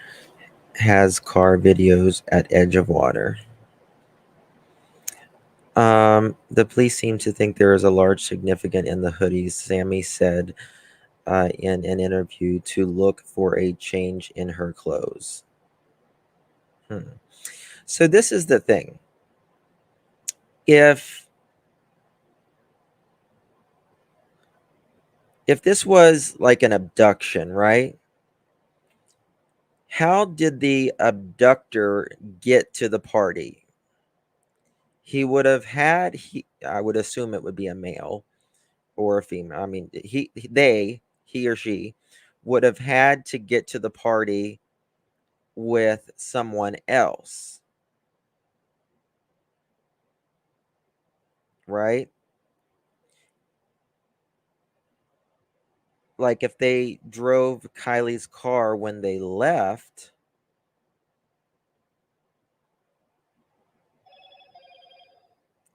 A: has car videos at edge of water. The police seem to think there is a large significance in the hoodies. Sammy said in an interview to look for a change in her clothes. So this is the thing. If this was like an abduction, right? How did the abductor get to the party? He would have had, I would assume it would be a male or a female. I mean, he or she would have had to get to the party with someone else, right? Like if they drove Kylie's car when they left,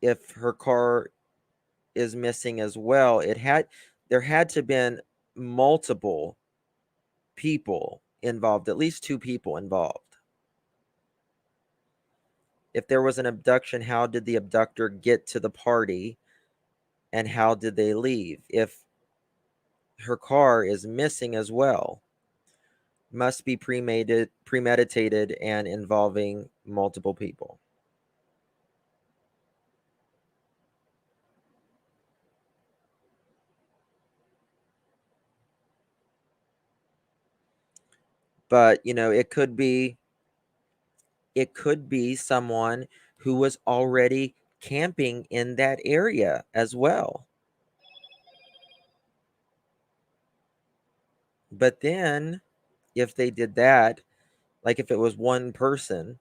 A: if her car is missing as well, there had to been multiple people involved, at least two people involved. If there was an abduction, how did the abductor get to the party and how did they leave? If her car is missing as well, must be premeditated and involving multiple people. But, it could be someone who was already camping in that area as well. But then if they did that, like if it was one person,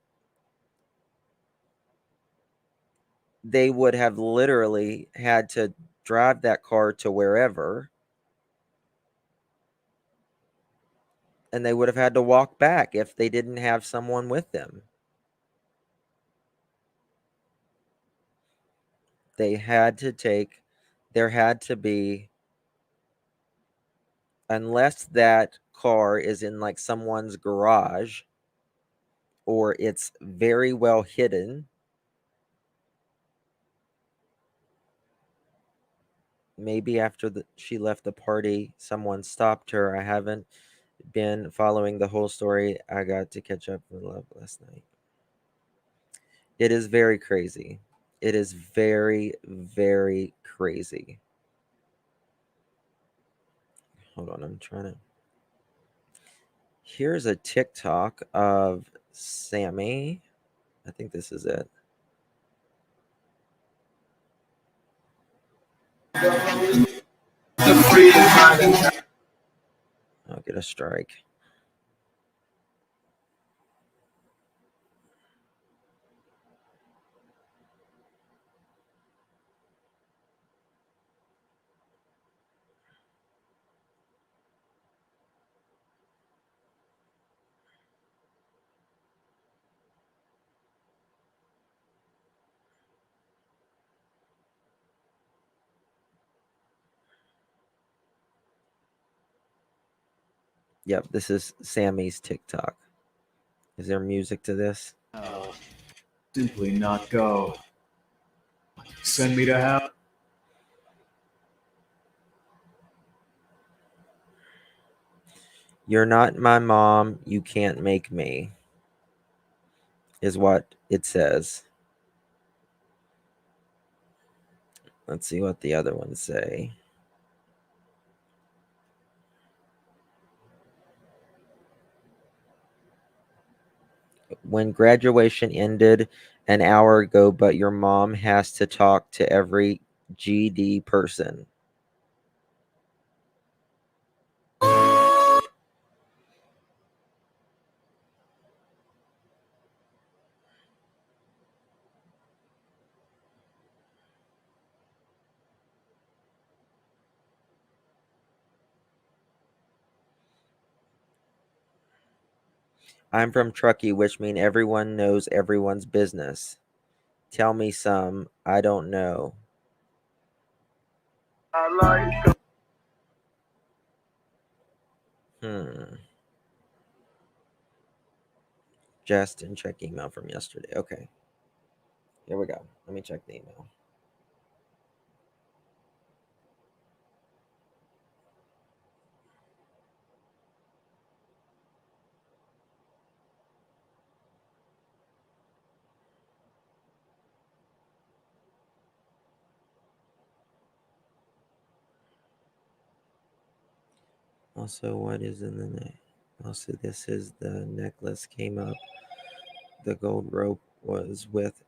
A: they would have literally had to drive that car to wherever, and they would have had to walk back if they didn't have someone with them. There had to be, unless that car is in like someone's garage or it's very well hidden. Maybe after she left the party, someone stopped her. I haven't been following the whole story. I got to catch up with love last night. It is very crazy. It is very, very crazy. Hold on, I'm trying to. Here's a TikTok of Sammy. I think this is it. I'll get a strike. Yep, this is Sammy's TikTok. Is there music to this?
K: No, simply not go. Send me to hell.
A: You're not my mom. You can't make me, is what it says. Let's see what the other ones say. When graduation ended an hour ago, but your mom has to talk to every GD person. I'm from Truckee, which means everyone knows everyone's business. Tell me some. I don't know. Justin, check email from yesterday. Okay. Here we go. Let me check the email. Also, what is in the neck? Also, this is the necklace came up. The gold rope was with.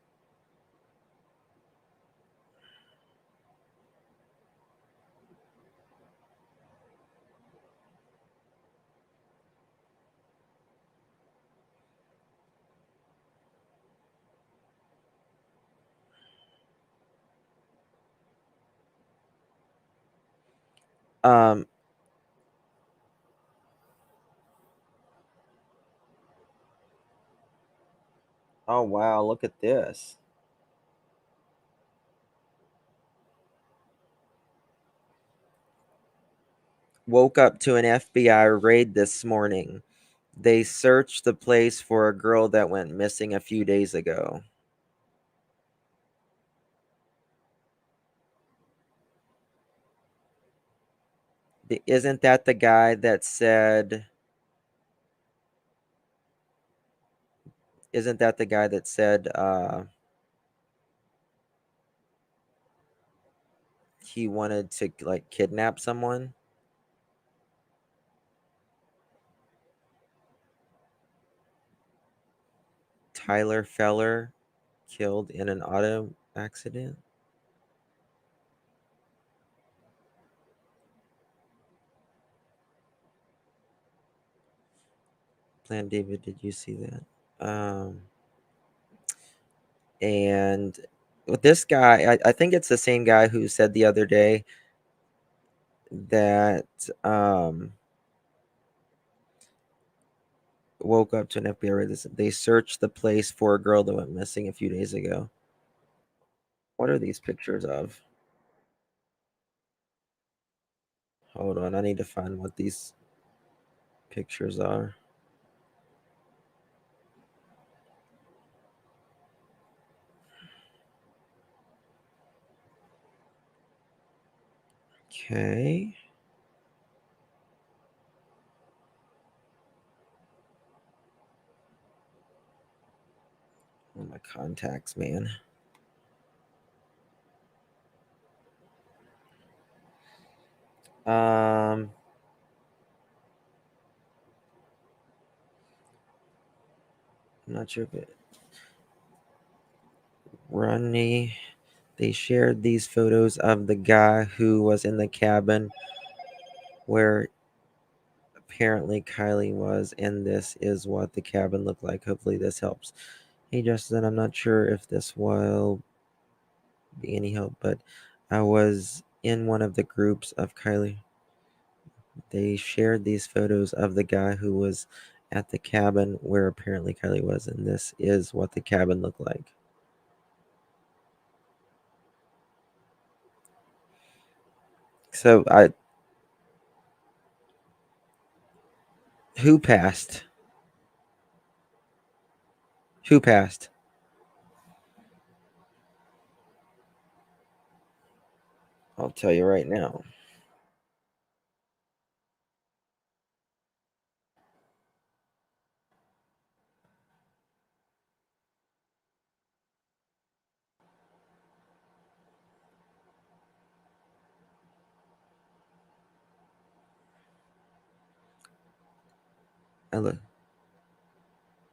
A: Um. Oh wow! Look at this. Woke up to an FBI raid this morning. They searched the place for a girl that went missing a few days ago. Isn't that the guy that said? Isn't that the guy that said he wanted to like kidnap someone? Tyler Feller killed in an auto accident. Plan David, did you see that? And with this guy, I think it's the same guy who said the other day that woke up to an FBI raid. They searched the place for a girl that went missing a few days ago. What are these pictures of? Hold on, I need to find what these pictures are. Okay. Oh, my contacts, man. I'm not sure if it Rodney. They shared these photos of the guy who was in the cabin where apparently Kylie was, and this is what the cabin looked like. Hopefully this helps. Hey Justin, I'm not sure if this will be any help, but I was in one of the groups of Kylie. They shared these photos of the guy who was at the cabin where apparently Kylie was, and this is what the cabin looked like. So who passed? Who passed? I'll tell you right now. Look.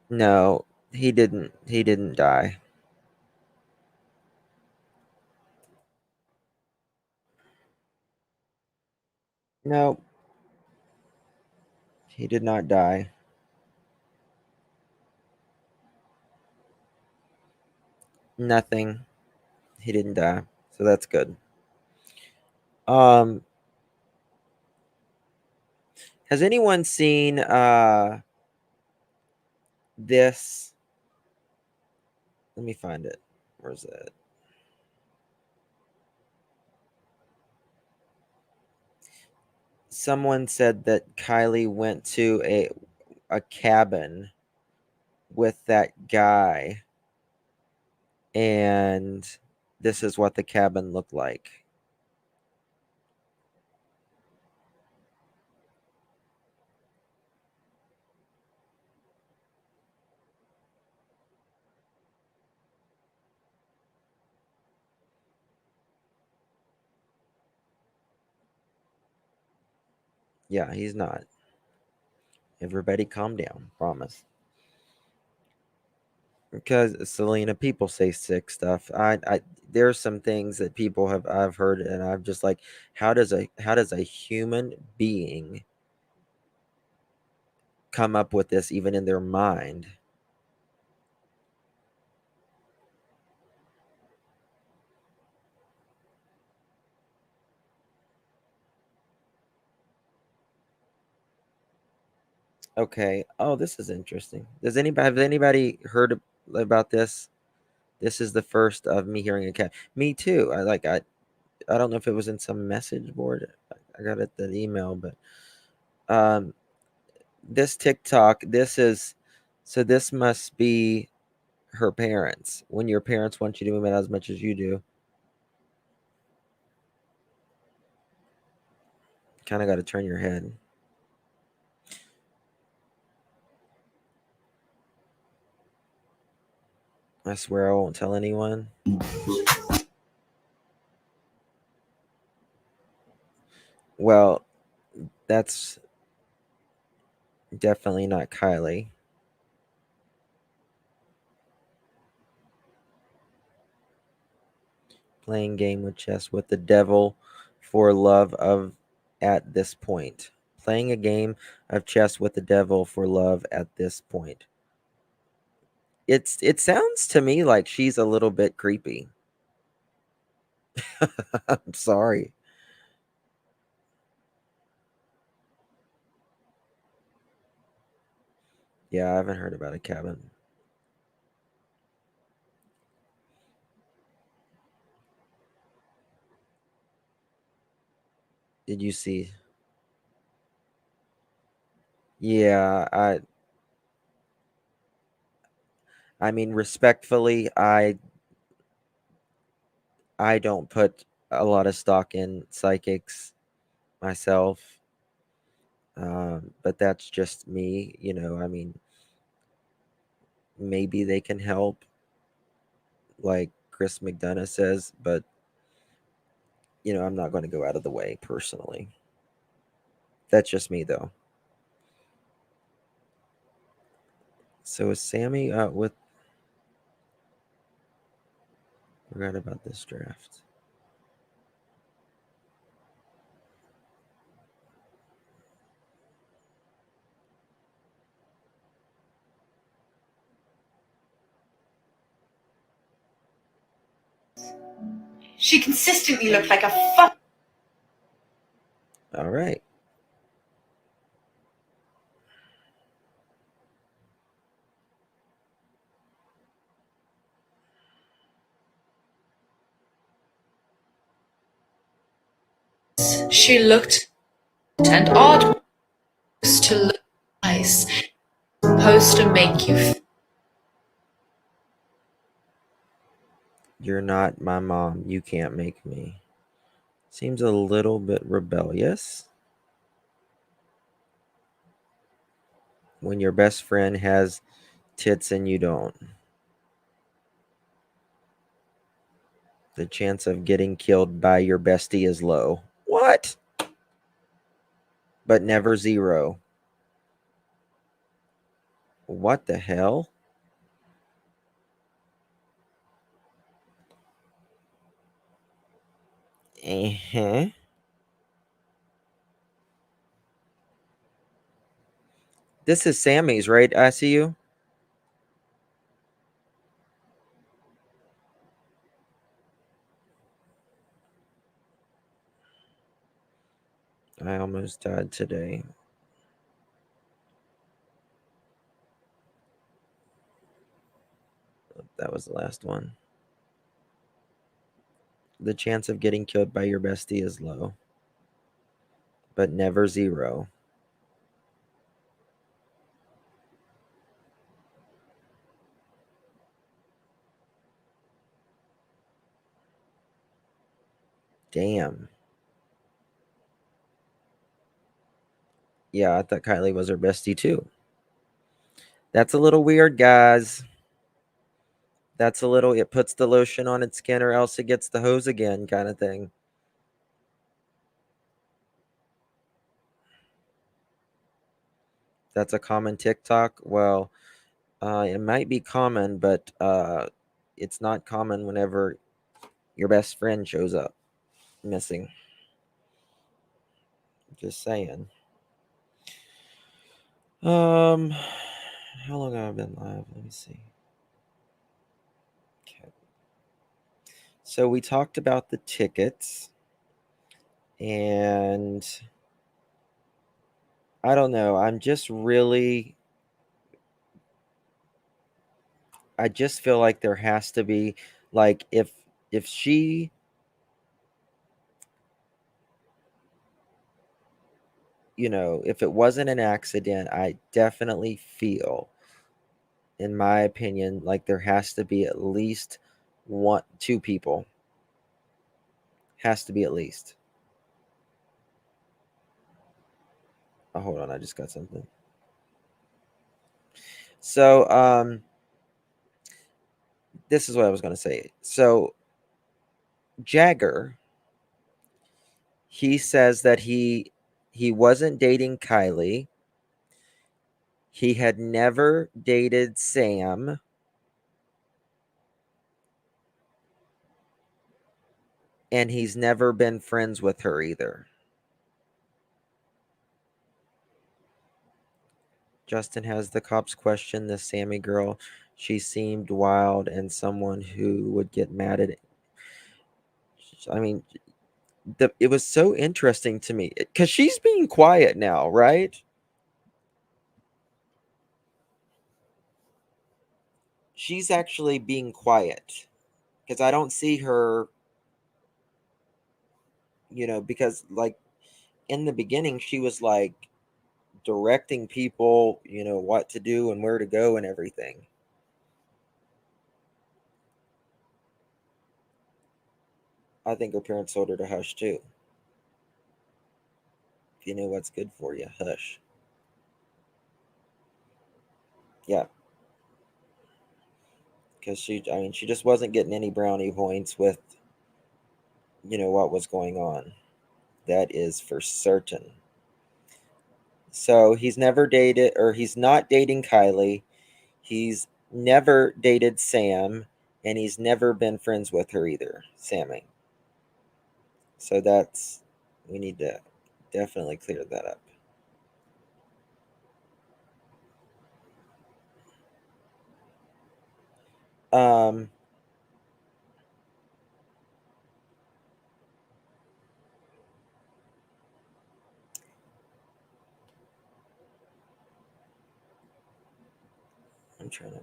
A: No, he didn't. He didn't die. No, he did not die. Nothing. He didn't die. So that's good. Has anyone seen this? Let me find it. Where's it? Someone said that Kylie went to a cabin with that guy, and this is what the cabin looked like. Yeah, he's not. Everybody calm down, promise. Because Selena, people say sick stuff. There's some things that people I've heard, and I'm just like, how does a human being come up with this even in their mind? Okay. Oh, this is interesting. Have anybody heard about this? This is the first of me hearing a cat. Me too. I don't know if it was in some message board. I got it the email, but this TikTok, this must be her parents. When your parents want you to move in as much as you do, kind of got to turn your head. I swear I won't tell anyone. Well, that's definitely not Kylie. Playing game with chess with the devil for love of at this point. Playing a game of chess with the devil for love at this point. It sounds to me like she's a little bit creepy. I'm sorry. Yeah, I haven't heard about a cabin. Did you see? Yeah, I mean respectfully, I don't put a lot of stock in psychics myself. But that's just me, you know. I mean, maybe they can help, like Chris McDonough says, but you know, I'm not going to go out of the way personally. That's just me, though. So is Sammy with? Forgot about this draft.
L: She consistently looked like a fuck.
A: All right.
L: She looked and odd to look nice. Supposed to make you.
A: You're not my mom. You can't make me. Seems a little bit rebellious. When your best friend has tits and you don't. The chance of getting killed by your bestie is low. What? But never zero. What the hell? Uh-huh. This is Sammy's, right? I see you. I almost died today. That was the last one. The chance of getting killed by your bestie is low, but never zero. Damn. Yeah, I thought Kylie was her bestie too. That's a little weird, guys. That's a little, it puts the lotion on its skin or else it gets the hose again kind of thing. That's a common TikTok. Well, it might be common, but it's not common whenever your best friend shows up missing. Just saying. How long have I been live? Let me see. Okay. So we talked about the tickets, and I don't know. I'm just really. I just feel like there has to be, like, if she. You know, if it wasn't an accident, I definitely feel, in my opinion, like there has to be at least two people. Has to be at least. Oh, hold on, I just got something. So, this is what I was going to say. So, Jagger, he says that he wasn't dating Kylie. He had never dated Sam. And he's never been friends with her either. Justin has the cops question the Sammy girl. She seemed wild and someone who would get mad at it. I mean, it was so interesting to me because she's being quiet now, right? She's actually being quiet because I don't see her, because like in the beginning, she was like directing people, what to do and where to go and everything. I think her parents told her to hush too. If you know what's good for you, hush. Yeah. Because she just wasn't getting any brownie points with, what was going on. That is for certain. So he's never dated, or he's not dating Kylie. He's never dated Sam, and he's never been friends with her either, Sammy. So we need to definitely clear that up. I'm trying to.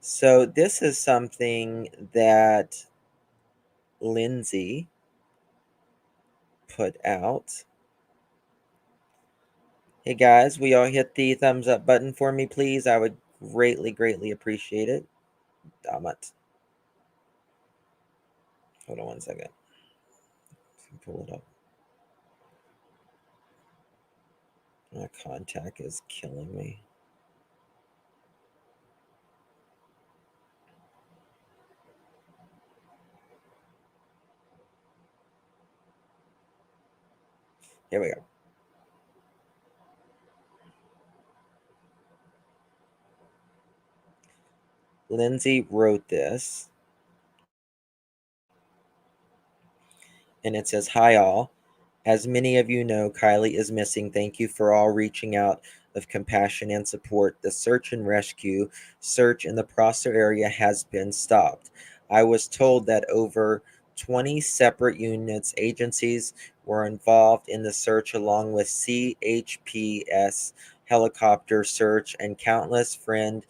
A: So this is something that Lindsay put out. Hey guys, will y'all hit the thumbs up button for me, please? I would greatly, greatly appreciate it. Damn it. Hold on one second. Pull it up. My contact is killing me. Here we go. Lindsay wrote this. And it says, "Hi all. As many of you know, Kylie is missing. Thank you for all reaching out of compassion and support. The search and rescue search in the Prosser area has been stopped. I was told that over 20 separate units, agencies were involved in the search along with CHPS helicopter search and countless friends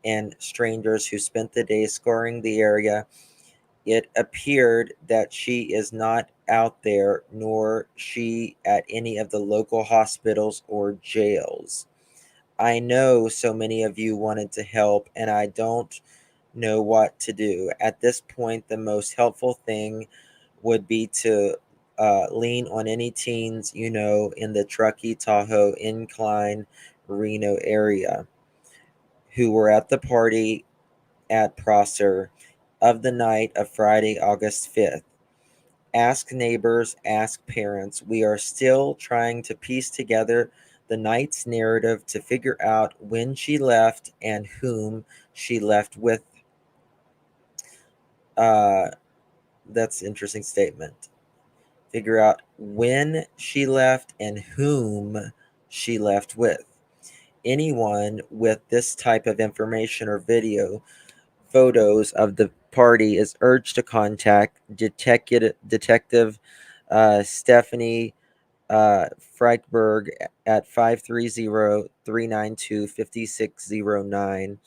A: and strangers who spent the day scouring the area. It appeared that she is not out there, nor she at any of the local hospitals or jails. I know so many of you wanted to help, and I don't know what to do. At this point, the most helpful thing would be to lean on any teens you know in the Truckee, Tahoe, Incline, Reno area who were at the party at Prosser of the night of Friday, August 5th. Ask neighbors, ask parents. We are still trying to piece together the night's narrative to figure out when she left and whom she left with." That's an interesting statement. Figure out when she left and whom she left with. Anyone with this type of information or photos of the party is urged to contact Detective Stephanie Freiberg at 530-392-5609.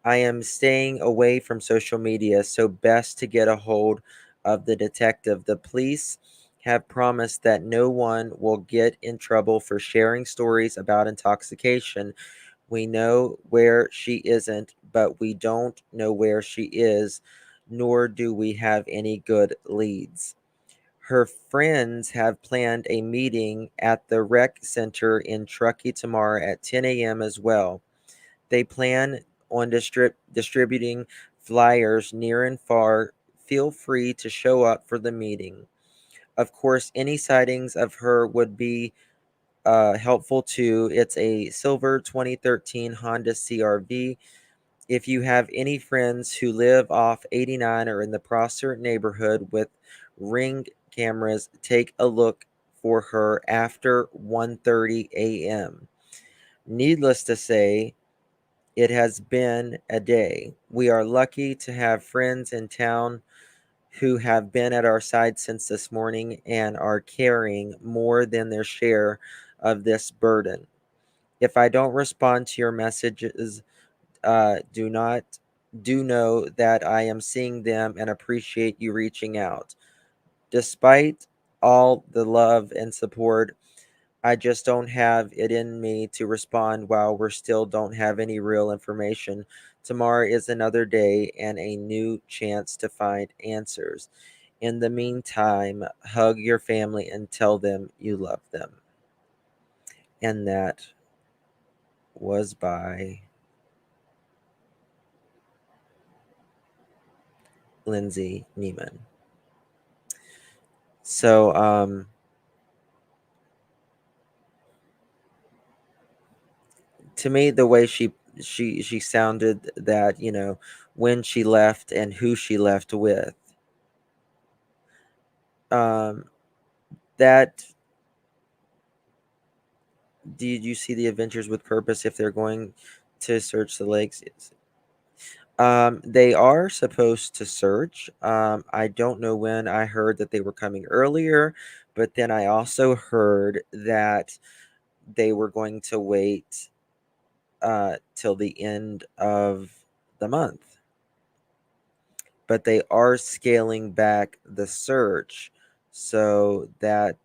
A: I am staying away from social media, so best to get a hold of the detective. The police have promised that no one will get in trouble for sharing stories about intoxication. We know where she isn't, but we don't know where she is, nor do we have any good leads. Her friends have planned a meeting at the rec center in Truckee tomorrow at 10 a.m. as well. They plan on distributing flyers near and far. Feel free to show up for the meeting. Of course, any sightings of her would be helpful too. It's a silver 2013 Honda CRV. If you have any friends who live off 89 or in the Prosser neighborhood with Ring cameras, take a look for her after 1:30 a.m. Needless to say, it has been a day. We are lucky to have friends in town who have been at our side since this morning and are carrying more than their share of this burden. If I don't respond to your messages, do know that I am seeing them and appreciate you reaching out. Despite all the love and support, I just don't have it in me to respond while we still don't have any real information. Tomorrow is another day and a new chance to find answers. In the meantime, hug your family and tell them you love them. And that was by Lindsay Neiman. So, to me, the way she sounded, that, when she left and who she left with, that did you see the Adventures with Purpose if they're going to search the lakes? They are supposed to search. I don't know when. I heard that they were coming earlier, but then I also heard that they were going to wait till the end of the month. But they are scaling back the search so that,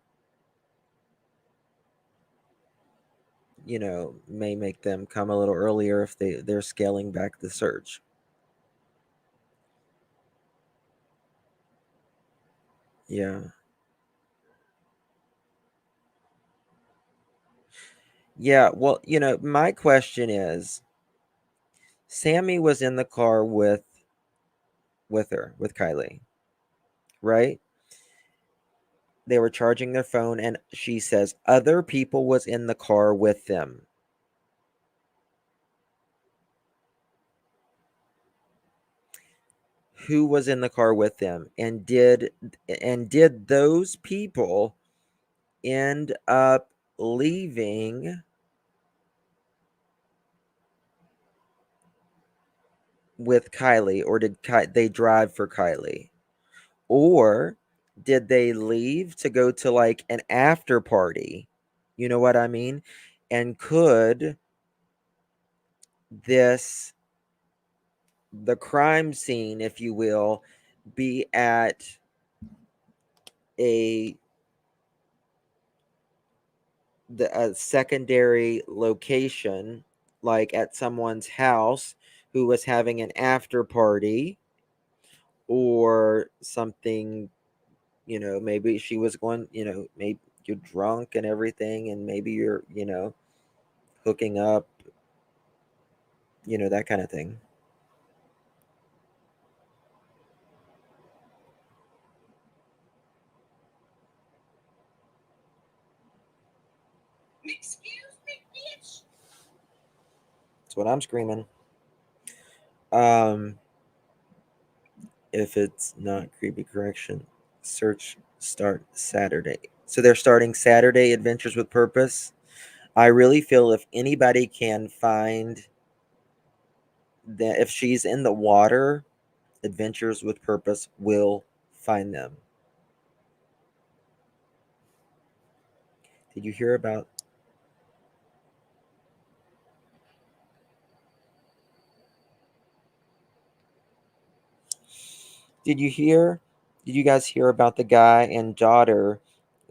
A: may make them come a little earlier if they're scaling back the search. Yeah. Yeah, well, my question is, Sammy was in the car with her, with Kylie, right? They were charging their phone and she says other people was in the car with them. Who was in the car with them? And did those people end up leaving with Kylie, or did they drive for Kylie? Or did they leave to go to like an after party? You know what I mean? And could the crime scene, if you will, be at a secondary location, like at someone's house who was having an after party or something? Maybe she was going, maybe you're drunk and everything, and maybe you're, hooking up, that kind of thing. Excuse me, bitch. That's what I'm screaming. If it's not creepy correction, search start Saturday. So they're starting Saturday Adventures with Purpose. I really feel if anybody can find that, if she's in the water, Adventures with Purpose will find them. Did you hear about Did you guys hear about the guy and daughter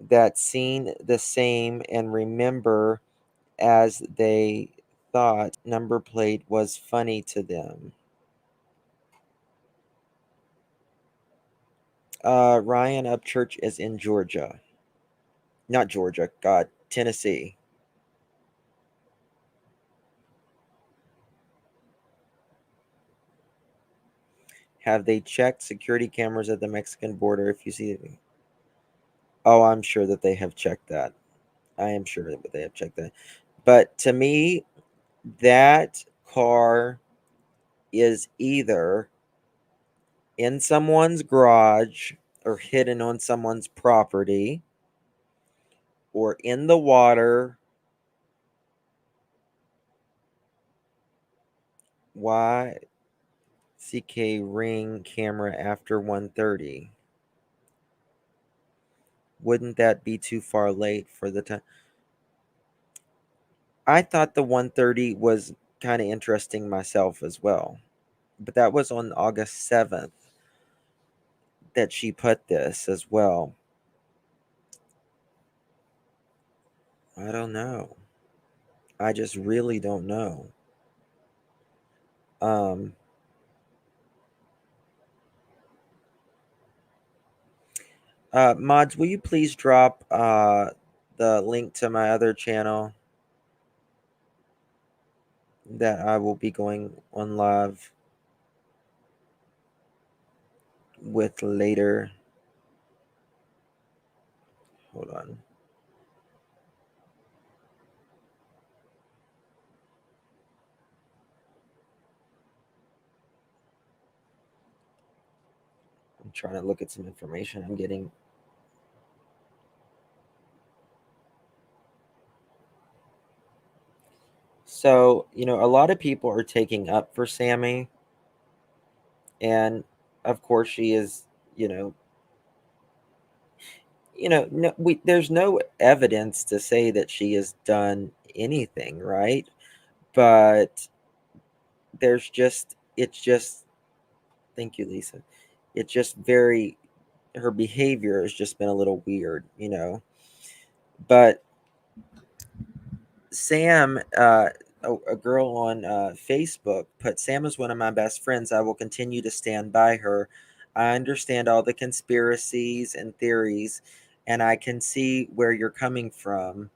A: that seen the same and remember as they thought number plate was funny to them? Ryan Upchurch is in Georgia. Not Georgia, God, Tennessee. Have they checked security cameras at the Mexican border? If you see it. Oh, I'm sure that they have checked that. I am sure that they have checked that. But to me, that car is either in someone's garage or hidden on someone's property or in the water. Why CK ring camera after 1:30? Wouldn't that be too far late for the time? I thought the 1:30 was kind of interesting myself as well. But that was on August 7th that she put this as well. I don't know. I just really don't know. Mods, will you please drop the link to my other channel that I will be going on live with later? Hold on. I'm trying to look at some information I'm getting. So, a lot of people are taking up for Sammy. And of course she is, no, there's no evidence to say that she has done anything, right? But it's just, thank you, Lisa. It's just her behavior has just been a little weird, But Sam, a girl on Facebook put, Sam is one of my best friends. I will continue to stand by her. I understand all the conspiracies and theories, and I can see where you're coming from.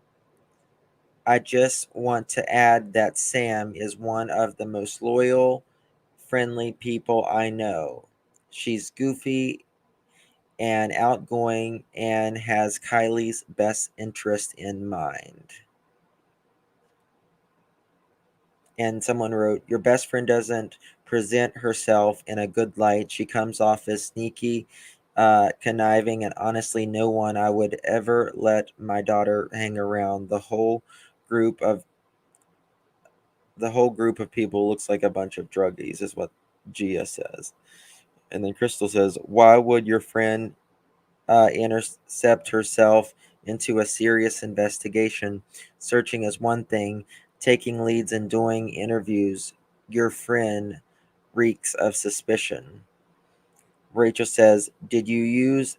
A: I just want to add that Sam is one of the most loyal, friendly people I know. She's goofy and outgoing and has Kylie's best interest in mind. And someone wrote, your best friend doesn't present herself in a good light. She comes off as sneaky, conniving, and honestly no one I would ever let my daughter hang around. The whole group of people looks like a bunch of druggies, is what Gia says. And then Crystal says, why would your friend intercept herself into a serious investigation? Searching is one thing, taking leads and doing interviews, your friend reeks of suspicion. Rachel says, did you use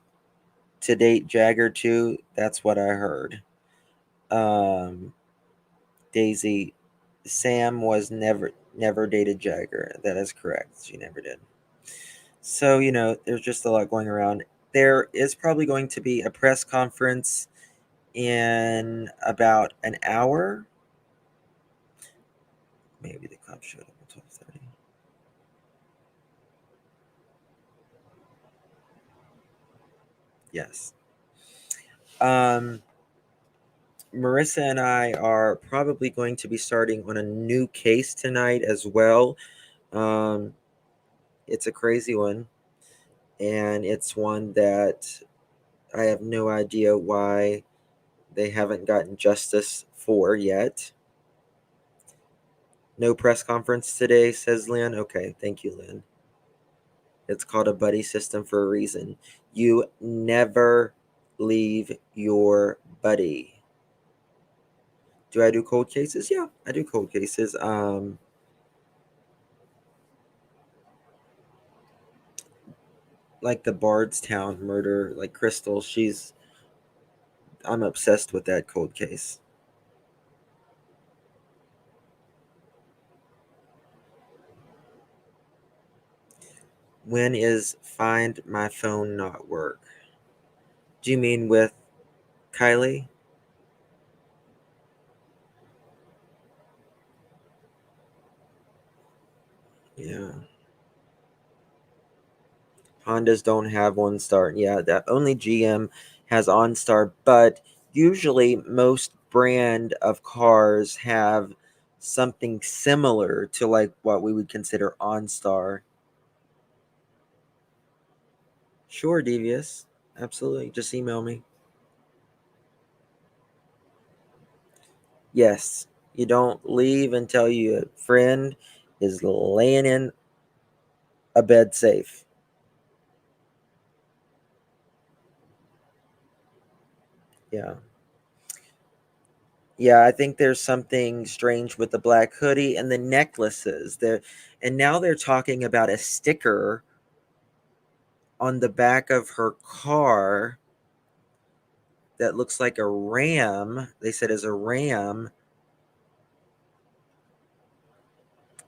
A: to date Jagger too? That's what I heard. Daisy, Sam was never dated Jagger. That is correct. She never did. So, there's just a lot going around. There is probably going to be a press conference in about an hour. Maybe the cop showed up at 12:30. Yes. Marissa and I are probably going to be starting on a new case tonight as well. It's a crazy one, and it's one that I have no idea why they haven't gotten justice for yet. No press conference today, says Lynn. Okay, thank you, Lynn. It's called a buddy system for a reason. You never leave your buddy. Do I do cold cases? Yeah, I do cold cases. Like the Bardstown murder, like Crystal, I'm obsessed with that cold case. When is Find My Phone not work? Do you mean with Kylie? Yeah. Hondas don't have OnStar. Yeah, that only GM has OnStar, but usually most brand of cars have something similar to like what we would consider OnStar. Sure, Devious. Absolutely. Just email me. Yes, you don't leave until your friend is laying in a bed safe. Yeah. Yeah, I think there's something strange with the black hoodie and the necklaces. And now they're talking about a sticker on the back of her car that looks like a ram. They said is a ram.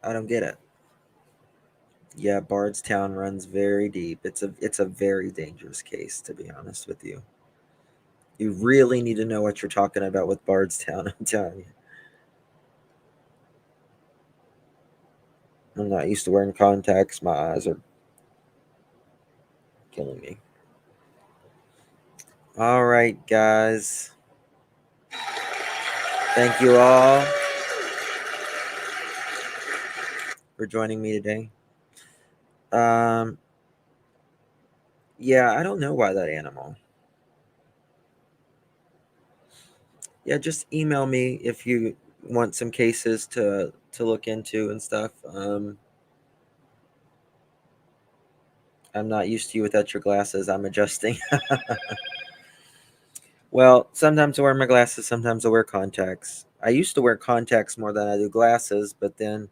A: I don't get it. Yeah, Bardstown runs very deep. It's a very dangerous case, to be honest with you. You really need to know what you're talking about with Bardstown, I'm telling you. I'm not used to wearing contacts. My eyes are killing me. All right, guys. Thank you all for joining me today. Yeah, I don't know why that animal. Yeah, just email me if you want some cases to look into and stuff. I'm not used to you without your glasses. I'm adjusting. Well, sometimes I wear my glasses, sometimes I wear contacts. I used to wear contacts more than I do glasses, but then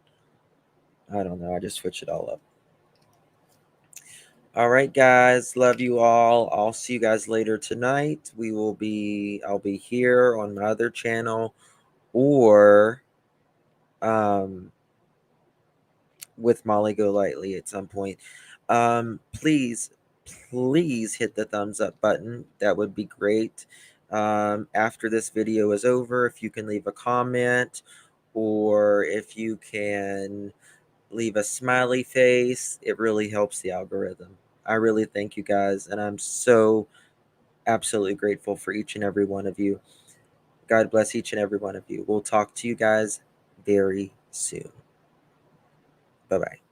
A: I don't know. I just switch it all up. All right, guys. Love you all. I'll see you guys later tonight. I'll be here on my other channel or with Molly Golightly at some point. Please hit the thumbs up button. That would be great. After this video is over, if you can leave a comment or if you can leave a smiley face, it really helps the algorithm. I really thank you guys, and I'm so absolutely grateful for each and every one of you. God bless each and every one of you. We'll talk to you guys very soon. Bye-bye.